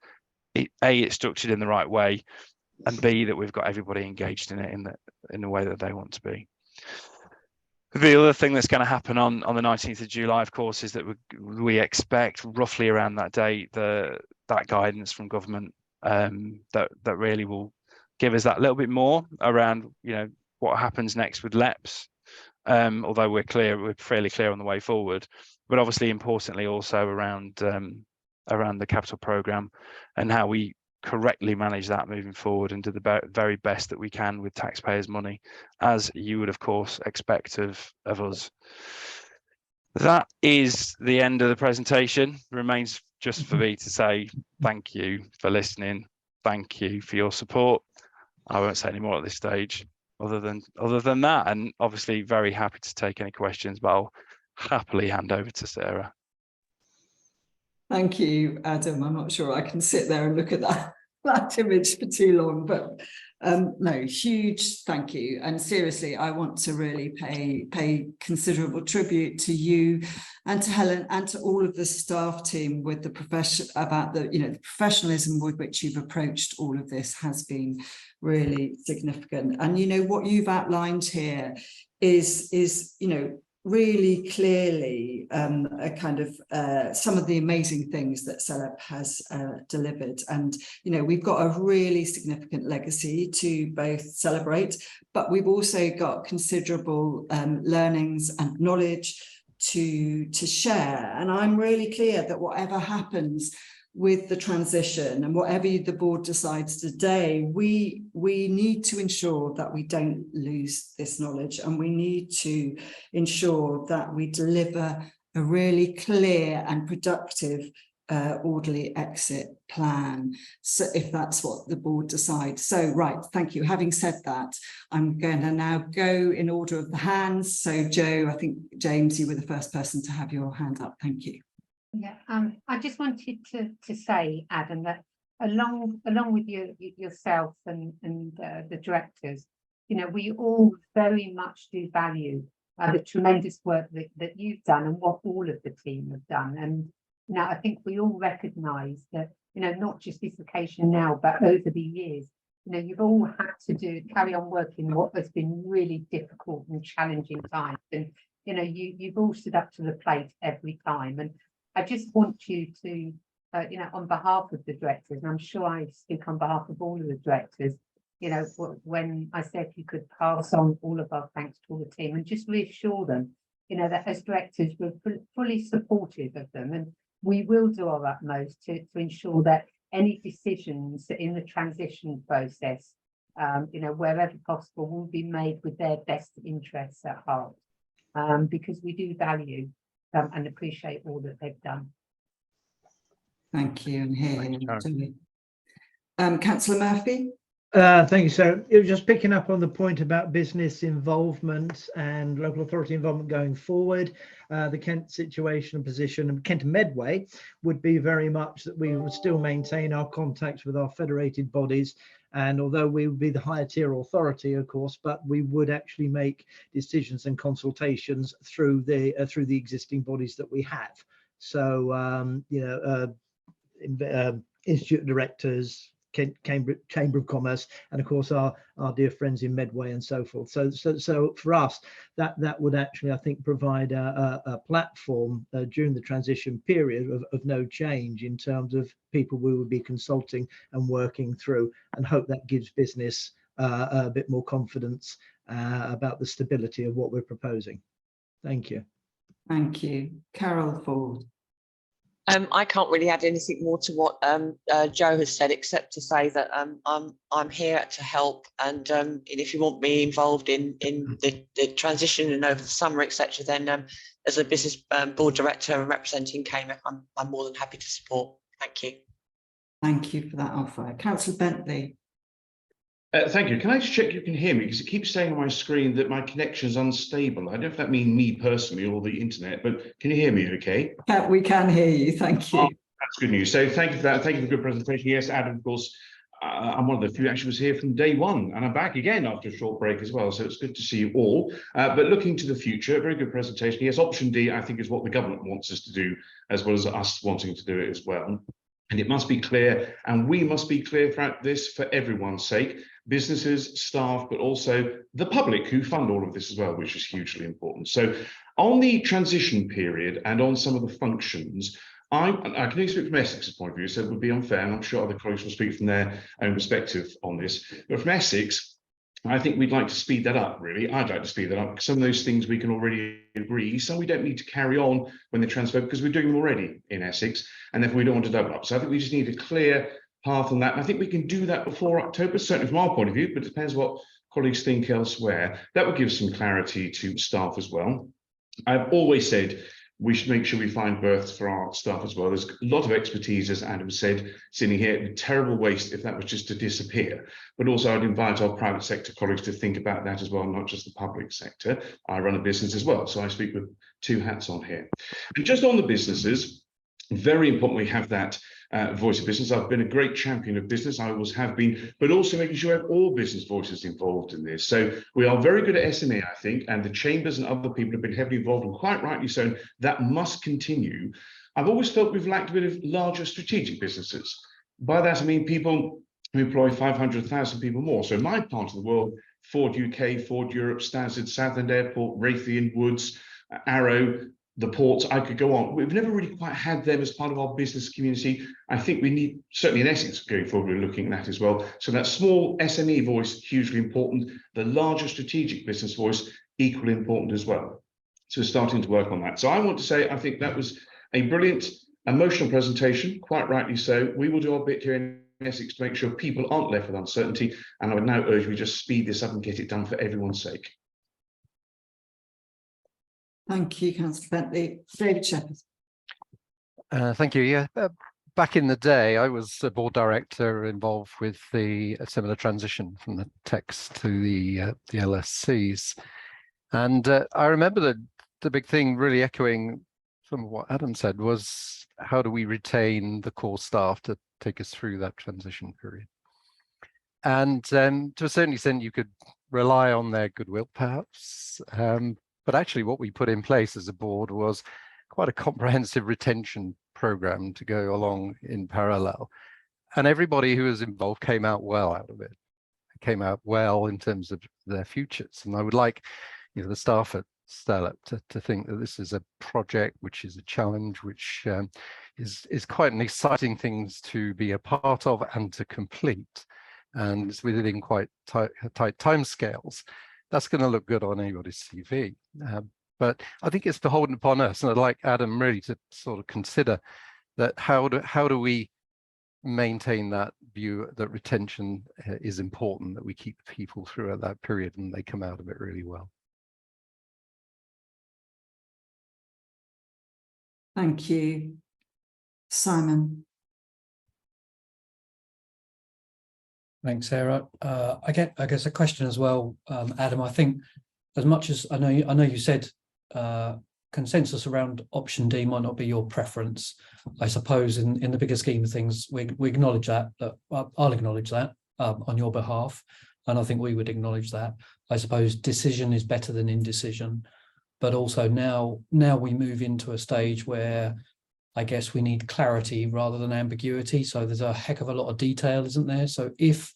it's structured in the right way, and B, that we've got everybody engaged in it in the way that they want to be. The other thing that's going to happen on the 19th of July, of course, is that we expect roughly around that date that guidance from government that really will give us that little bit more around, you know, what happens next with LEPs. Although we're fairly clear on the way forward, but obviously importantly also around the capital programme and how we correctly manage that moving forward and do the very best that we can with taxpayers' money, as you would of course expect of us. That is the end of the presentation. Remains just for me to say thank you for listening, thank you for your support. I won't say any more at this stage other than that, and obviously very happy to take any questions, but I'll happily hand over to Sarah. Thank you, Adam. I'm not sure I can sit there and look at that image for too long, but no, huge thank you. And seriously, I want to really pay considerable tribute to you and to Helen and to all of the staff team with the profession about the, you know, the professionalism with which you've approached all of this has been really significant. And you know what you've outlined here is you know, really clearly a kind of some of the amazing things that CELEP has delivered. And, you know, we've got a really significant legacy to both celebrate, but we've also got considerable learnings and knowledge to share. And I'm really clear that whatever happens with the transition and whatever the board decides today, we need to ensure that we don't lose this knowledge, and we need to ensure that we deliver a really clear and productive orderly exit plan, so if that's what the board decides. So right, thank you. Having said that, I'm going to now go in order of the hands. So Joe, I think James, you were the first person to have your hand up. Thank you. Yeah, I just wanted to say, Adam, that along with yourself and the directors, you know, we all very much do value the tremendous work that you've done and what all of the team have done. And you know, I think we all recognise that, you know, not just this occasion now, but over the years, you know, you've all had to carry on working what has been really difficult and challenging times. And you know, you've all stood up to the plate every time. And I just want you to, you know, on behalf of the directors, and I'm sure I speak on behalf of all of the directors, you know, when I said you could pass on all of our thanks to all the team and just reassure them, you know, that as directors, we're fully supportive of them, and we will do our utmost to ensure that any decisions in the transition process, you know, wherever possible, will be made with their best interests at heart, because we do value and appreciate all that they've done. Thank you. And here, Councillor Murphy. Thank you, Sarah. It was just picking up on the point about business involvement and local authority involvement going forward. The Kent situation and position, and Kent and Medway would be very much that we would still maintain our contacts with our federated bodies. And although we would be the higher tier authority, of course, but we would actually make decisions and consultations through the existing bodies that we have. So, you know, institute directors, Cambridge Chamber of Commerce, and of course our dear friends in Medway and so forth. So for us, that would actually, I think, provide a platform during the transition period of no change in terms of people we would be consulting and working through, and hope that gives business a bit more confidence about the stability of what we're proposing. Thank you. Thank you. Carol Ford. I can't really add anything more to what Joe has said, except to say that I'm here to help, and if you want me involved in the transition and over the summer, etc., then as a business board director and representing KMEC, I'm more than happy to support. Thank you. Thank you for that offer. Councillor Bentley. Thank you. Can I just check you can hear me? Because it keeps saying on my screen that my connection is unstable. I don't know if that means me personally or the internet, but can you hear me okay? We can hear you, thank you. Oh, that's good news. So thank you for that. Thank you for the good presentation. Yes, Adam, of course, I'm one of the few actually was here from day one, and I'm back again after a short break as well. So it's good to see you all. But looking to the future, very good presentation. Yes, option D, I think, is what the government wants us to do, as well as us wanting to do it as well. And it must be clear, and we must be clear throughout this for everyone's sake, businesses, staff, but also the public who fund all of this as well, which is hugely important. So on the transition period and on some of the functions, I can only speak from Essex's point of view, so it would be unfair, and I'm sure other colleagues will speak from their own perspective on this. But from Essex, I think we'd like to speed that up, really. I'd like to speed that up, because some of those things we can already agree, some we don't need to carry on when they transfer, because we're doing them already in Essex, and therefore we don't want to double up. So I think we just need a clear path on that, and I think we can do that before October, certainly from our point of view, but it depends what colleagues think elsewhere. That would give some clarity to staff as well. I've always said we should make sure we find berths for our staff as well. There's a lot of expertise, as Adam said, sitting here. It'd be terrible waste if that was just to disappear. But also I'd invite our private sector colleagues to think about that as well, not just the public sector. I run a business as well, so I speak with two hats on here. And just on the businesses, very important we have that voice of business. I've been a great champion of business, I always have been, but also making sure we have all business voices involved in this. So we are very good at SME, I think, and the chambers and other people have been heavily involved, and quite rightly so, and that must continue. I've always felt we've lacked a bit of larger strategic businesses. By that I mean people who employ 500,000 people more. So in my part of the world, Ford UK, Ford Europe, Stansted, Southend Airport, Raytheon, Woods, Arrow, the ports, I could go on. We've never really quite had them as part of our business community. I think we need, certainly in Essex going forward, we're looking at that as well. So that small SME voice, hugely important. The larger strategic business voice, equally important as well. So we're starting to work on that. So I want to say, I think that was a brilliant, emotional presentation, quite rightly so. We will do our bit here in Essex to make sure people aren't left with uncertainty. And I would now urge we just speed this up and get it done for everyone's sake. Thank you, Councillor Bentley. David Shepherd. Thank you. Yeah, back in the day, I was a board director involved with a similar transition from the TECs to the LSCs. And I remember the big thing really echoing some of what Adam said was, how do we retain the core staff to take us through that transition period? And to a certain extent, you could rely on their goodwill, perhaps. But actually what we put in place as a board was quite a comprehensive retention program to go along in parallel. And everybody who was involved came out well out of it. It came out well in terms of their futures. And I would like, the staff at Stellar to think that this is a project which is a challenge, which is quite an exciting thing to be a part of and to complete. And it's within quite tight timescales. That's going to look good on anybody's CV. But I think it's beholden upon us, and I'd like Adam really to sort of consider that how do we maintain that view that retention is important, that we keep people throughout that period and they come out of it really well. Thank you. Simon. Thanks, Sarah. I guess a question as well, Adam. I think as much as I know you said consensus around option D might not be your preference. I suppose in the bigger scheme of things, we acknowledge that. I'll acknowledge that on your behalf, and I think we would acknowledge that. I suppose decision is better than indecision, but also now we move into a stage where I guess we need clarity rather than ambiguity. So there's a heck of a lot of detail, isn't there? So if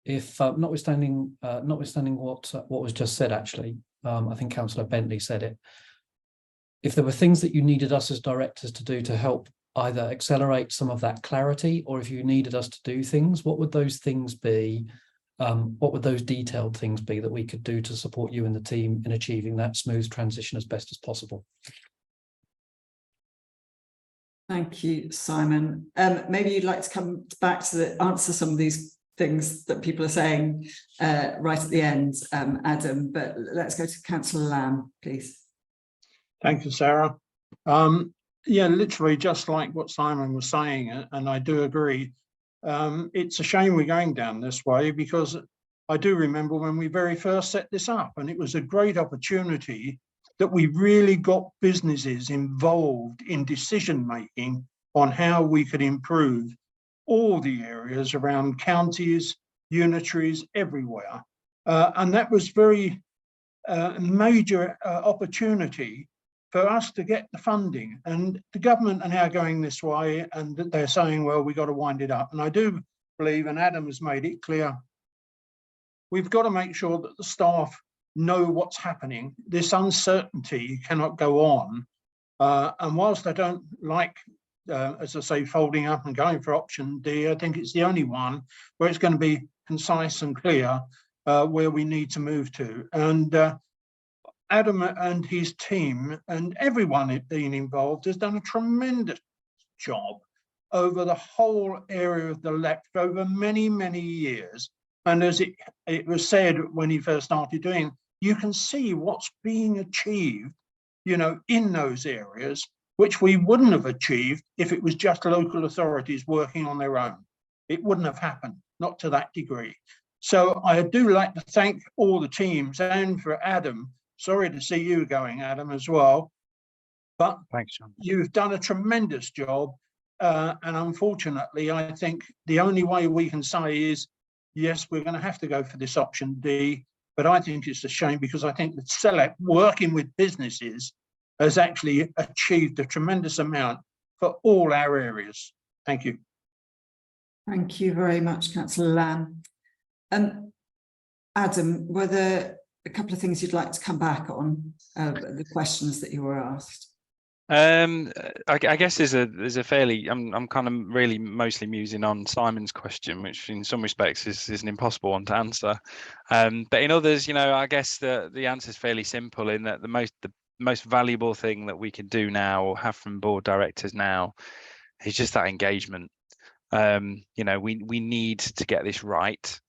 notwithstanding what was just said, actually, I think Councillor Bentley said it. If there were things that you needed us as directors to do to help either accelerate some of that clarity, or if you needed us to do things, what would those things be? What would those detailed things be that we could do to support you and the team in achieving that smooth transition as best as possible? Thank you, Simon. Maybe you'd like to come back to answer some of these things that people are saying right at the end, Adam, but let's go to Councillor Lamb, please. Thank you, Sarah. Yeah, literally just like what Simon was saying, and I do agree. It's a shame we're going down this way, because I do remember when we very first set this up, and it was a great opportunity that we really got businesses involved in decision making on how we could improve all the areas around counties, unitaries, everywhere. And that was very major opportunity for us to get the funding. And the government are now going this way, and they're saying, well, we've got to wind it up. And I do believe, and Adam has made it clear, we've got to make sure that the staff know what's happening. This uncertainty cannot go on. And whilst I don't like, as I say, folding up and going for option D, I think it's the only one where it's going to be concise and clear where we need to move to. And Adam and his team and everyone being involved has done a tremendous job over the whole area of the LEP over many, many years. And as it was said when he first started doing, you can see what's being achieved, you know, in those areas, which we wouldn't have achieved if it was just local authorities working on their own. It wouldn't have happened, not to that degree. So I do like to thank all the teams, and for Adam, sorry to see you going, Adam, as well. But thanks, John. You've done a tremendous job. And unfortunately, I think the only way we can say is, yes, we're going to have to go for this option D. But I think it's a shame, because I think that CELEP, working with businesses, has actually achieved a tremendous amount for all our areas. Thank you. Thank you very much, Councillor Lamb. Adam, were there a couple of things you'd like to come back on, the questions that you were asked? I guess there's a fairly, I'm kind of really mostly musing on Simon's question, which in some respects is an impossible one to answer. But in others, you know, I guess the answer is fairly simple, in that the most valuable thing that we can do now, or have from board directors now, is just that engagement. You know, we need to get this right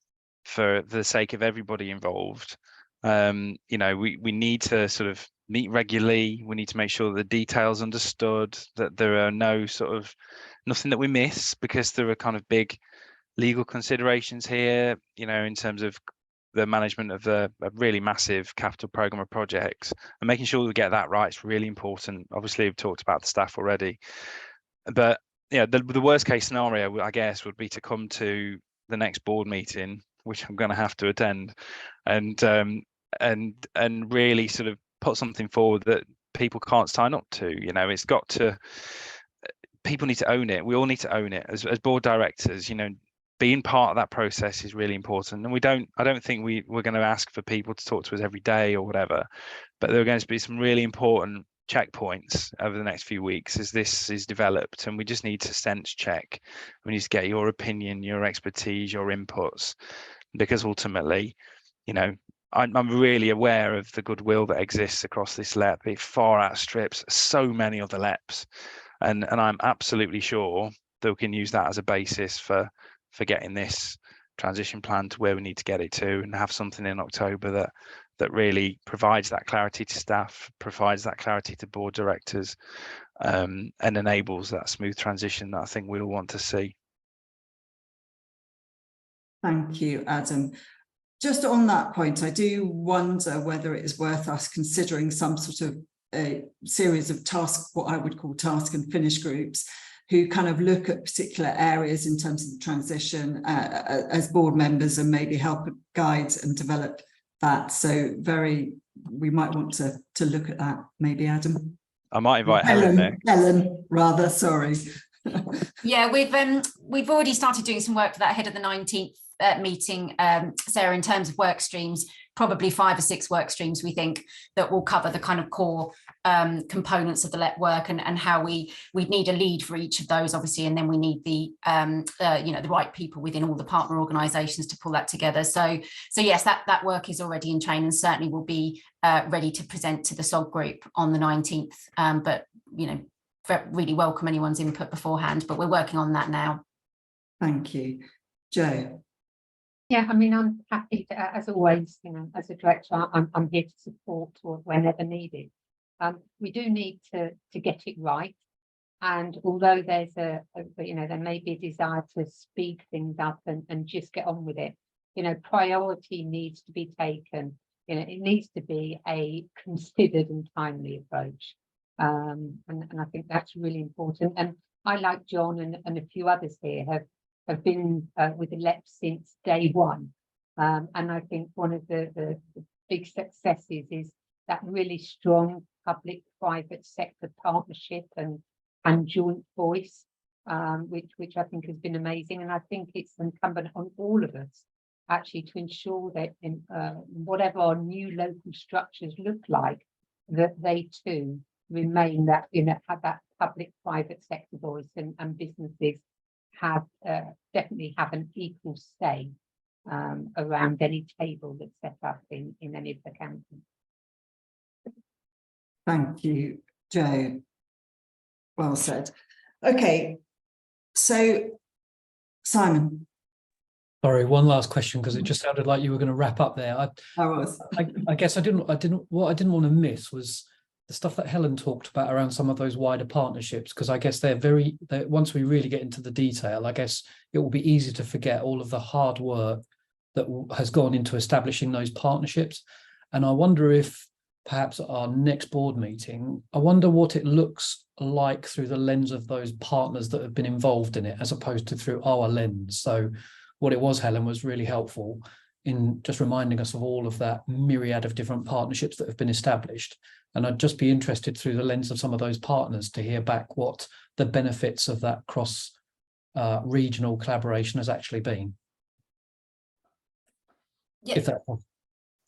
for the sake of everybody involved. You know, we need to sort of meet regularly. We need to make sure the details understood, that there are nothing that we miss, because there are kind of big legal considerations here, you know, in terms of the management of a really massive capital program of projects, and making sure we get that right is really important. Obviously, we've talked about the staff already, but yeah, the worst case scenario, I guess, would be to come to the next board meeting, which I'm going to have to attend, and really sort of put something forward that people can't sign up to. You know, it's got to, people need to own it. We all need to own it as board directors. You know, being part of that process is really important. And I don't think we're going to ask for people to talk to us every day or whatever, but there are going to be some really important checkpoints over the next few weeks as this is developed, and we just need to sense check. We need to get your opinion, your expertise, your inputs, because ultimately, you know, I'm really aware of the goodwill that exists across this LEP. It far outstrips so many other LEPs, and I'm absolutely sure that we can use that as a basis for getting this transition plan to where we need to get it to, and have something in October that really provides that clarity to staff, provides that clarity to board directors, and enables that smooth transition that I think we all want to see. Thank you, Adam. Just on that point, I do wonder whether it is worth us considering some sort of a series of what I would call task and finish groups, who kind of look at particular areas in terms of the transition as board members, and maybe help guide and develop that. So we might want to look at that, maybe, Adam. I might invite Helen next. Helen, rather, sorry. Yeah, we've already started doing some work for that ahead of the 19th meeting, Sarah, in terms of work streams, probably 5 or 6 work streams we think that will cover the kind of core components of the LEP work, and how we'd need a lead for each of those, obviously, and then we need the you know, the right people within all the partner organisations to pull that together. So yes, that work is already in train, and certainly will be ready to present to the SOG group on the 19th. But you know, really welcome anyone's input beforehand, but we're working on that now. Thank you. Jo. Yeah, I mean, I'm happy to, as always, you know, as a director, I'm here to support whenever needed. We do need to get it right. And although there's there may be a desire to speed things up and just get on with it, priority needs to be taken. It needs to be a considered and timely approach. And I think that's really important. And I, like John and a few others here, have been with the LEP since day one. And I think one of the big successes is that really strong public-private sector partnership and joint voice, which I think has been amazing. And I think it's incumbent on all of us actually to ensure that in whatever our new local structures look like, that they too remain that, have that public-private sector voice, and businesses have definitely have an equal say around any table that's set up in any of the counties. Thank you, Joe. Well said. Okay, so Simon. Sorry, one last question, because it just sounded like you were going to wrap up there. I guess what I didn't want to miss was the stuff that Helen talked about around some of those wider partnerships, because I guess once we really get into the detail, I guess it will be easy to forget all of the hard work that has gone into establishing those partnerships. And I wonder if perhaps at our next board meeting, I wonder what it looks like through the lens of those partners that have been involved in it, as opposed to through our lens. So what it was, Helen, was really helpful in just reminding us of all of that myriad of different partnerships that have been established. And I'd just be interested through the lens of some of those partners to hear back what the benefits of that cross regional collaboration has actually been. Yeah. If that.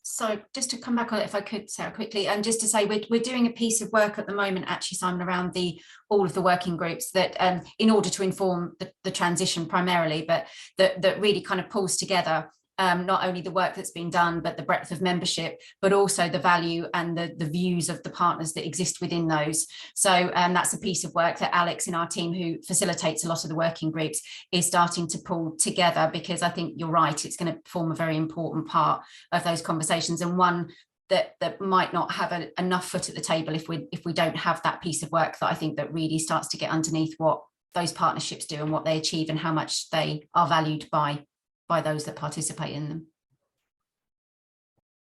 So just to come back on it, if I could, Sarah, quickly, and just to say we're doing a piece of work at the moment, actually, Simon, around all of the working groups that in order to inform the transition primarily, but that really kind of pulls together not only the work that's been done, but the breadth of membership, but also the value and the views of the partners that exist within those. So that's a piece of work that Alex in our team, who facilitates a lot of the working groups, is starting to pull together, because I think you're right, it's going to form a very important part of those conversations, and one that might not have enough foot at the table if we don't have that piece of work that I think that really starts to get underneath what those partnerships do and what they achieve and how much they are valued by those that participate in them.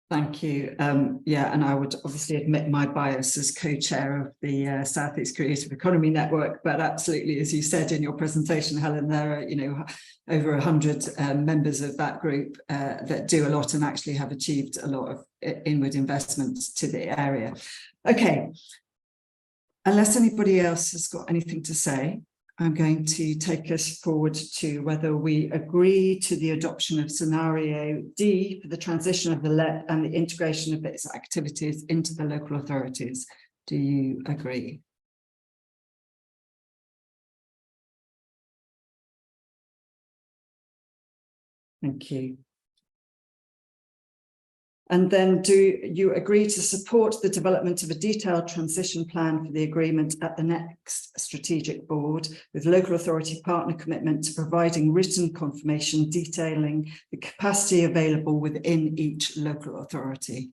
Thank you. Yeah, and I would obviously admit my bias as co-chair of the South East Creative Economy Network, but absolutely, as you said in your presentation, Helen, there are over 100 members of that group that do a lot and actually have achieved a lot of inward investments to the area. Okay, unless anybody else has got anything to say, I'm going to take us forward to whether we agree to the adoption of scenario D for the transition of the LEP and the integration of its activities into the local authorities. Do you agree? Thank you. And then, do you agree to support the development of a detailed transition plan for the agreement at the next strategic board, with local authority partner commitment to providing written confirmation detailing the capacity available within each local authority?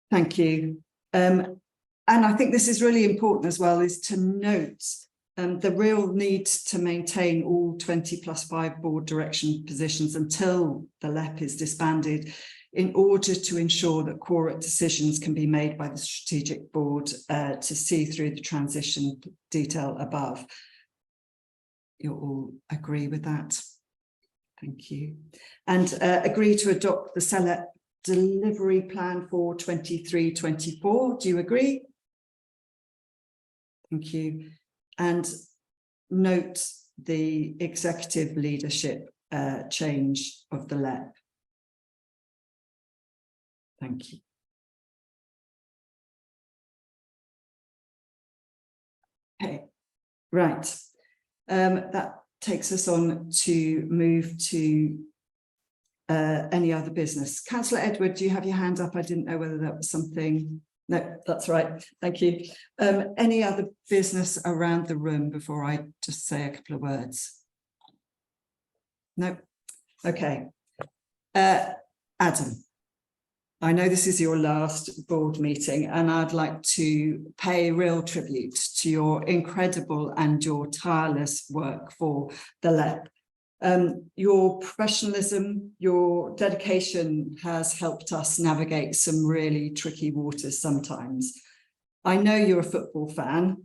Thank you. And I think this is really important as well, is to note the real need to maintain all 20+5 board direction positions until the LEP is disbanded, in order to ensure that quorate decisions can be made by the strategic board to see through the transition detail above. You all agree with that? Thank you. And agree to adopt the CELEP delivery plan for 23-24. Do you agree? Thank you. And note the executive leadership change of the LEP. Thank you. Okay, right. That takes us on to move to any other business. Councillor Edward, do you have your hand up? I didn't know whether that was something. No, that's right. Thank you. Any other business around the room before I just say a couple of words? No. Okay. Adam. I know this is your last board meeting, and I'd like to pay real tribute to your incredible and your tireless work for the LEP. Your professionalism, your dedication has helped us navigate some really tricky waters sometimes. I know you're a football fan,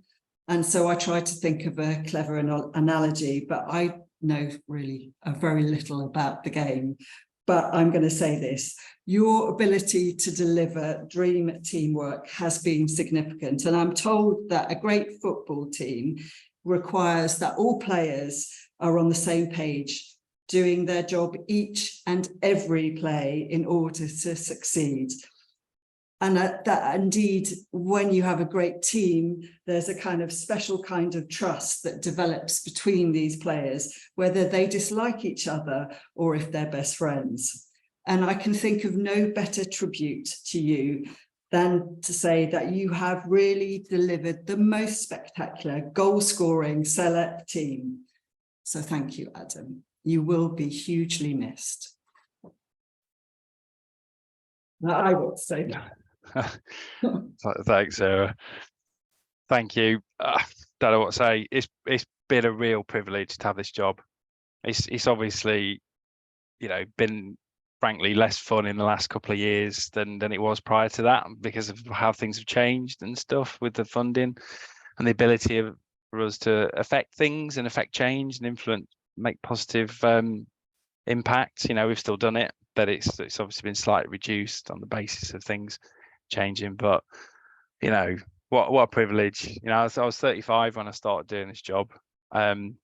and so I try to think of a clever analogy, but I know really very little about the game. But I'm going to say this, your ability to deliver dream teamwork has been significant. And I'm told that a great football team requires that all players are on the same page, doing their job each and every play in order to succeed. And that indeed, when you have a great team, there's a kind of special kind of trust that develops between these players, whether they dislike each other or if they're best friends. And I can think of no better tribute to you than to say that you have really delivered the most spectacular goal-scoring select team. So thank you, Adam. You will be hugely missed. Now, I would say that. Thanks, Sarah. Thank you. Don't know what to say. It's been a real privilege to have this job. It's obviously, you know, been frankly less fun in the last couple of years than it was prior to that, because of how things have changed and stuff with the funding and the ability for us to affect things and affect change and influence, make positive impact. You know, we've still done it, but it's obviously been slightly reduced on the basis of things changing. But you know, what a privilege. You know, I was 35 when I started doing this job, and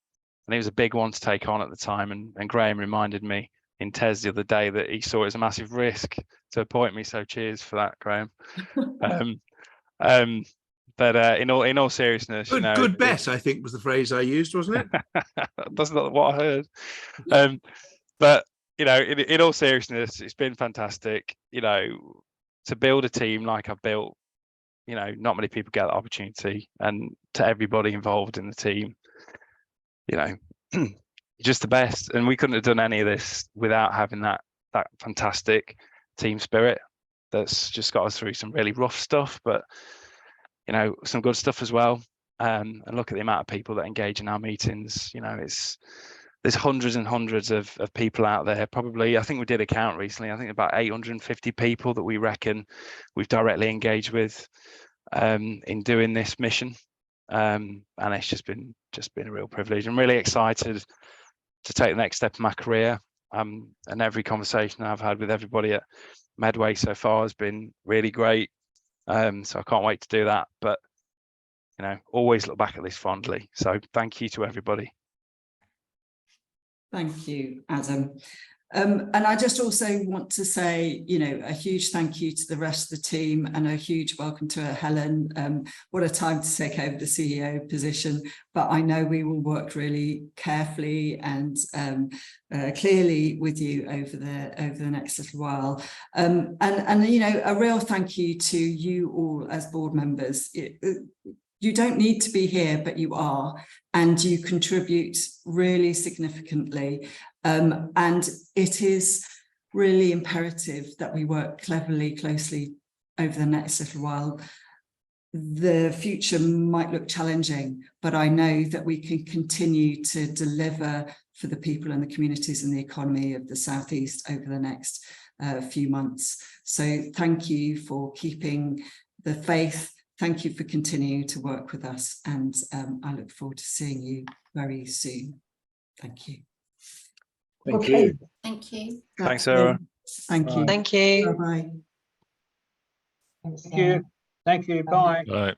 it was a big one to take on at the time. And Graham reminded me in TES the other day that he saw it as a massive risk to appoint me. So cheers for that, Graham. But in all seriousness, you know, good bet, I think was the phrase I used, wasn't it? That's not what I heard. But you know, in all seriousness, it's been fantastic. You know, to build a team like I've built, you know, not many people get that opportunity, and to everybody involved in the team, you know, just the best. And we couldn't have done any of this without having that fantastic team spirit that's just got us through some really rough stuff, but you know, some good stuff as well. And look at the amount of people that engage in our meetings. You know, there's hundreds and hundreds of people out there. Probably, I think we did a count recently, I think about 850 people that we reckon we've directly engaged with in doing this mission. And it's just been a real privilege. I'm really excited to take the next step in my career. And every conversation I've had with everybody at Medway so far has been really great. So I can't wait to do that. But you know, always look back at this fondly. So thank you to everybody. Thank you, Adam. And I just also want to say, you know, a huge thank you to the rest of the team and a huge welcome to Helen. What a time to take over the CEO position, but I know we will work really carefully and clearly with you over the next little while. And you know, a real thank you to you all as board members. You don't need to be here, but you are, and you contribute really significantly. And it is really imperative that we work closely over the next little while. The future might look challenging, but I know that we can continue to deliver for the people and the communities and the economy of the South East over the next few months. So thank you for keeping the faith. Thank you for continuing to work with us, and I look forward to seeing you very soon. Thank you. Thank you. Thank you. Thanks, Sarah. Thank you. Thank you. Bye-bye. Thank you. Thank you. Bye. Right.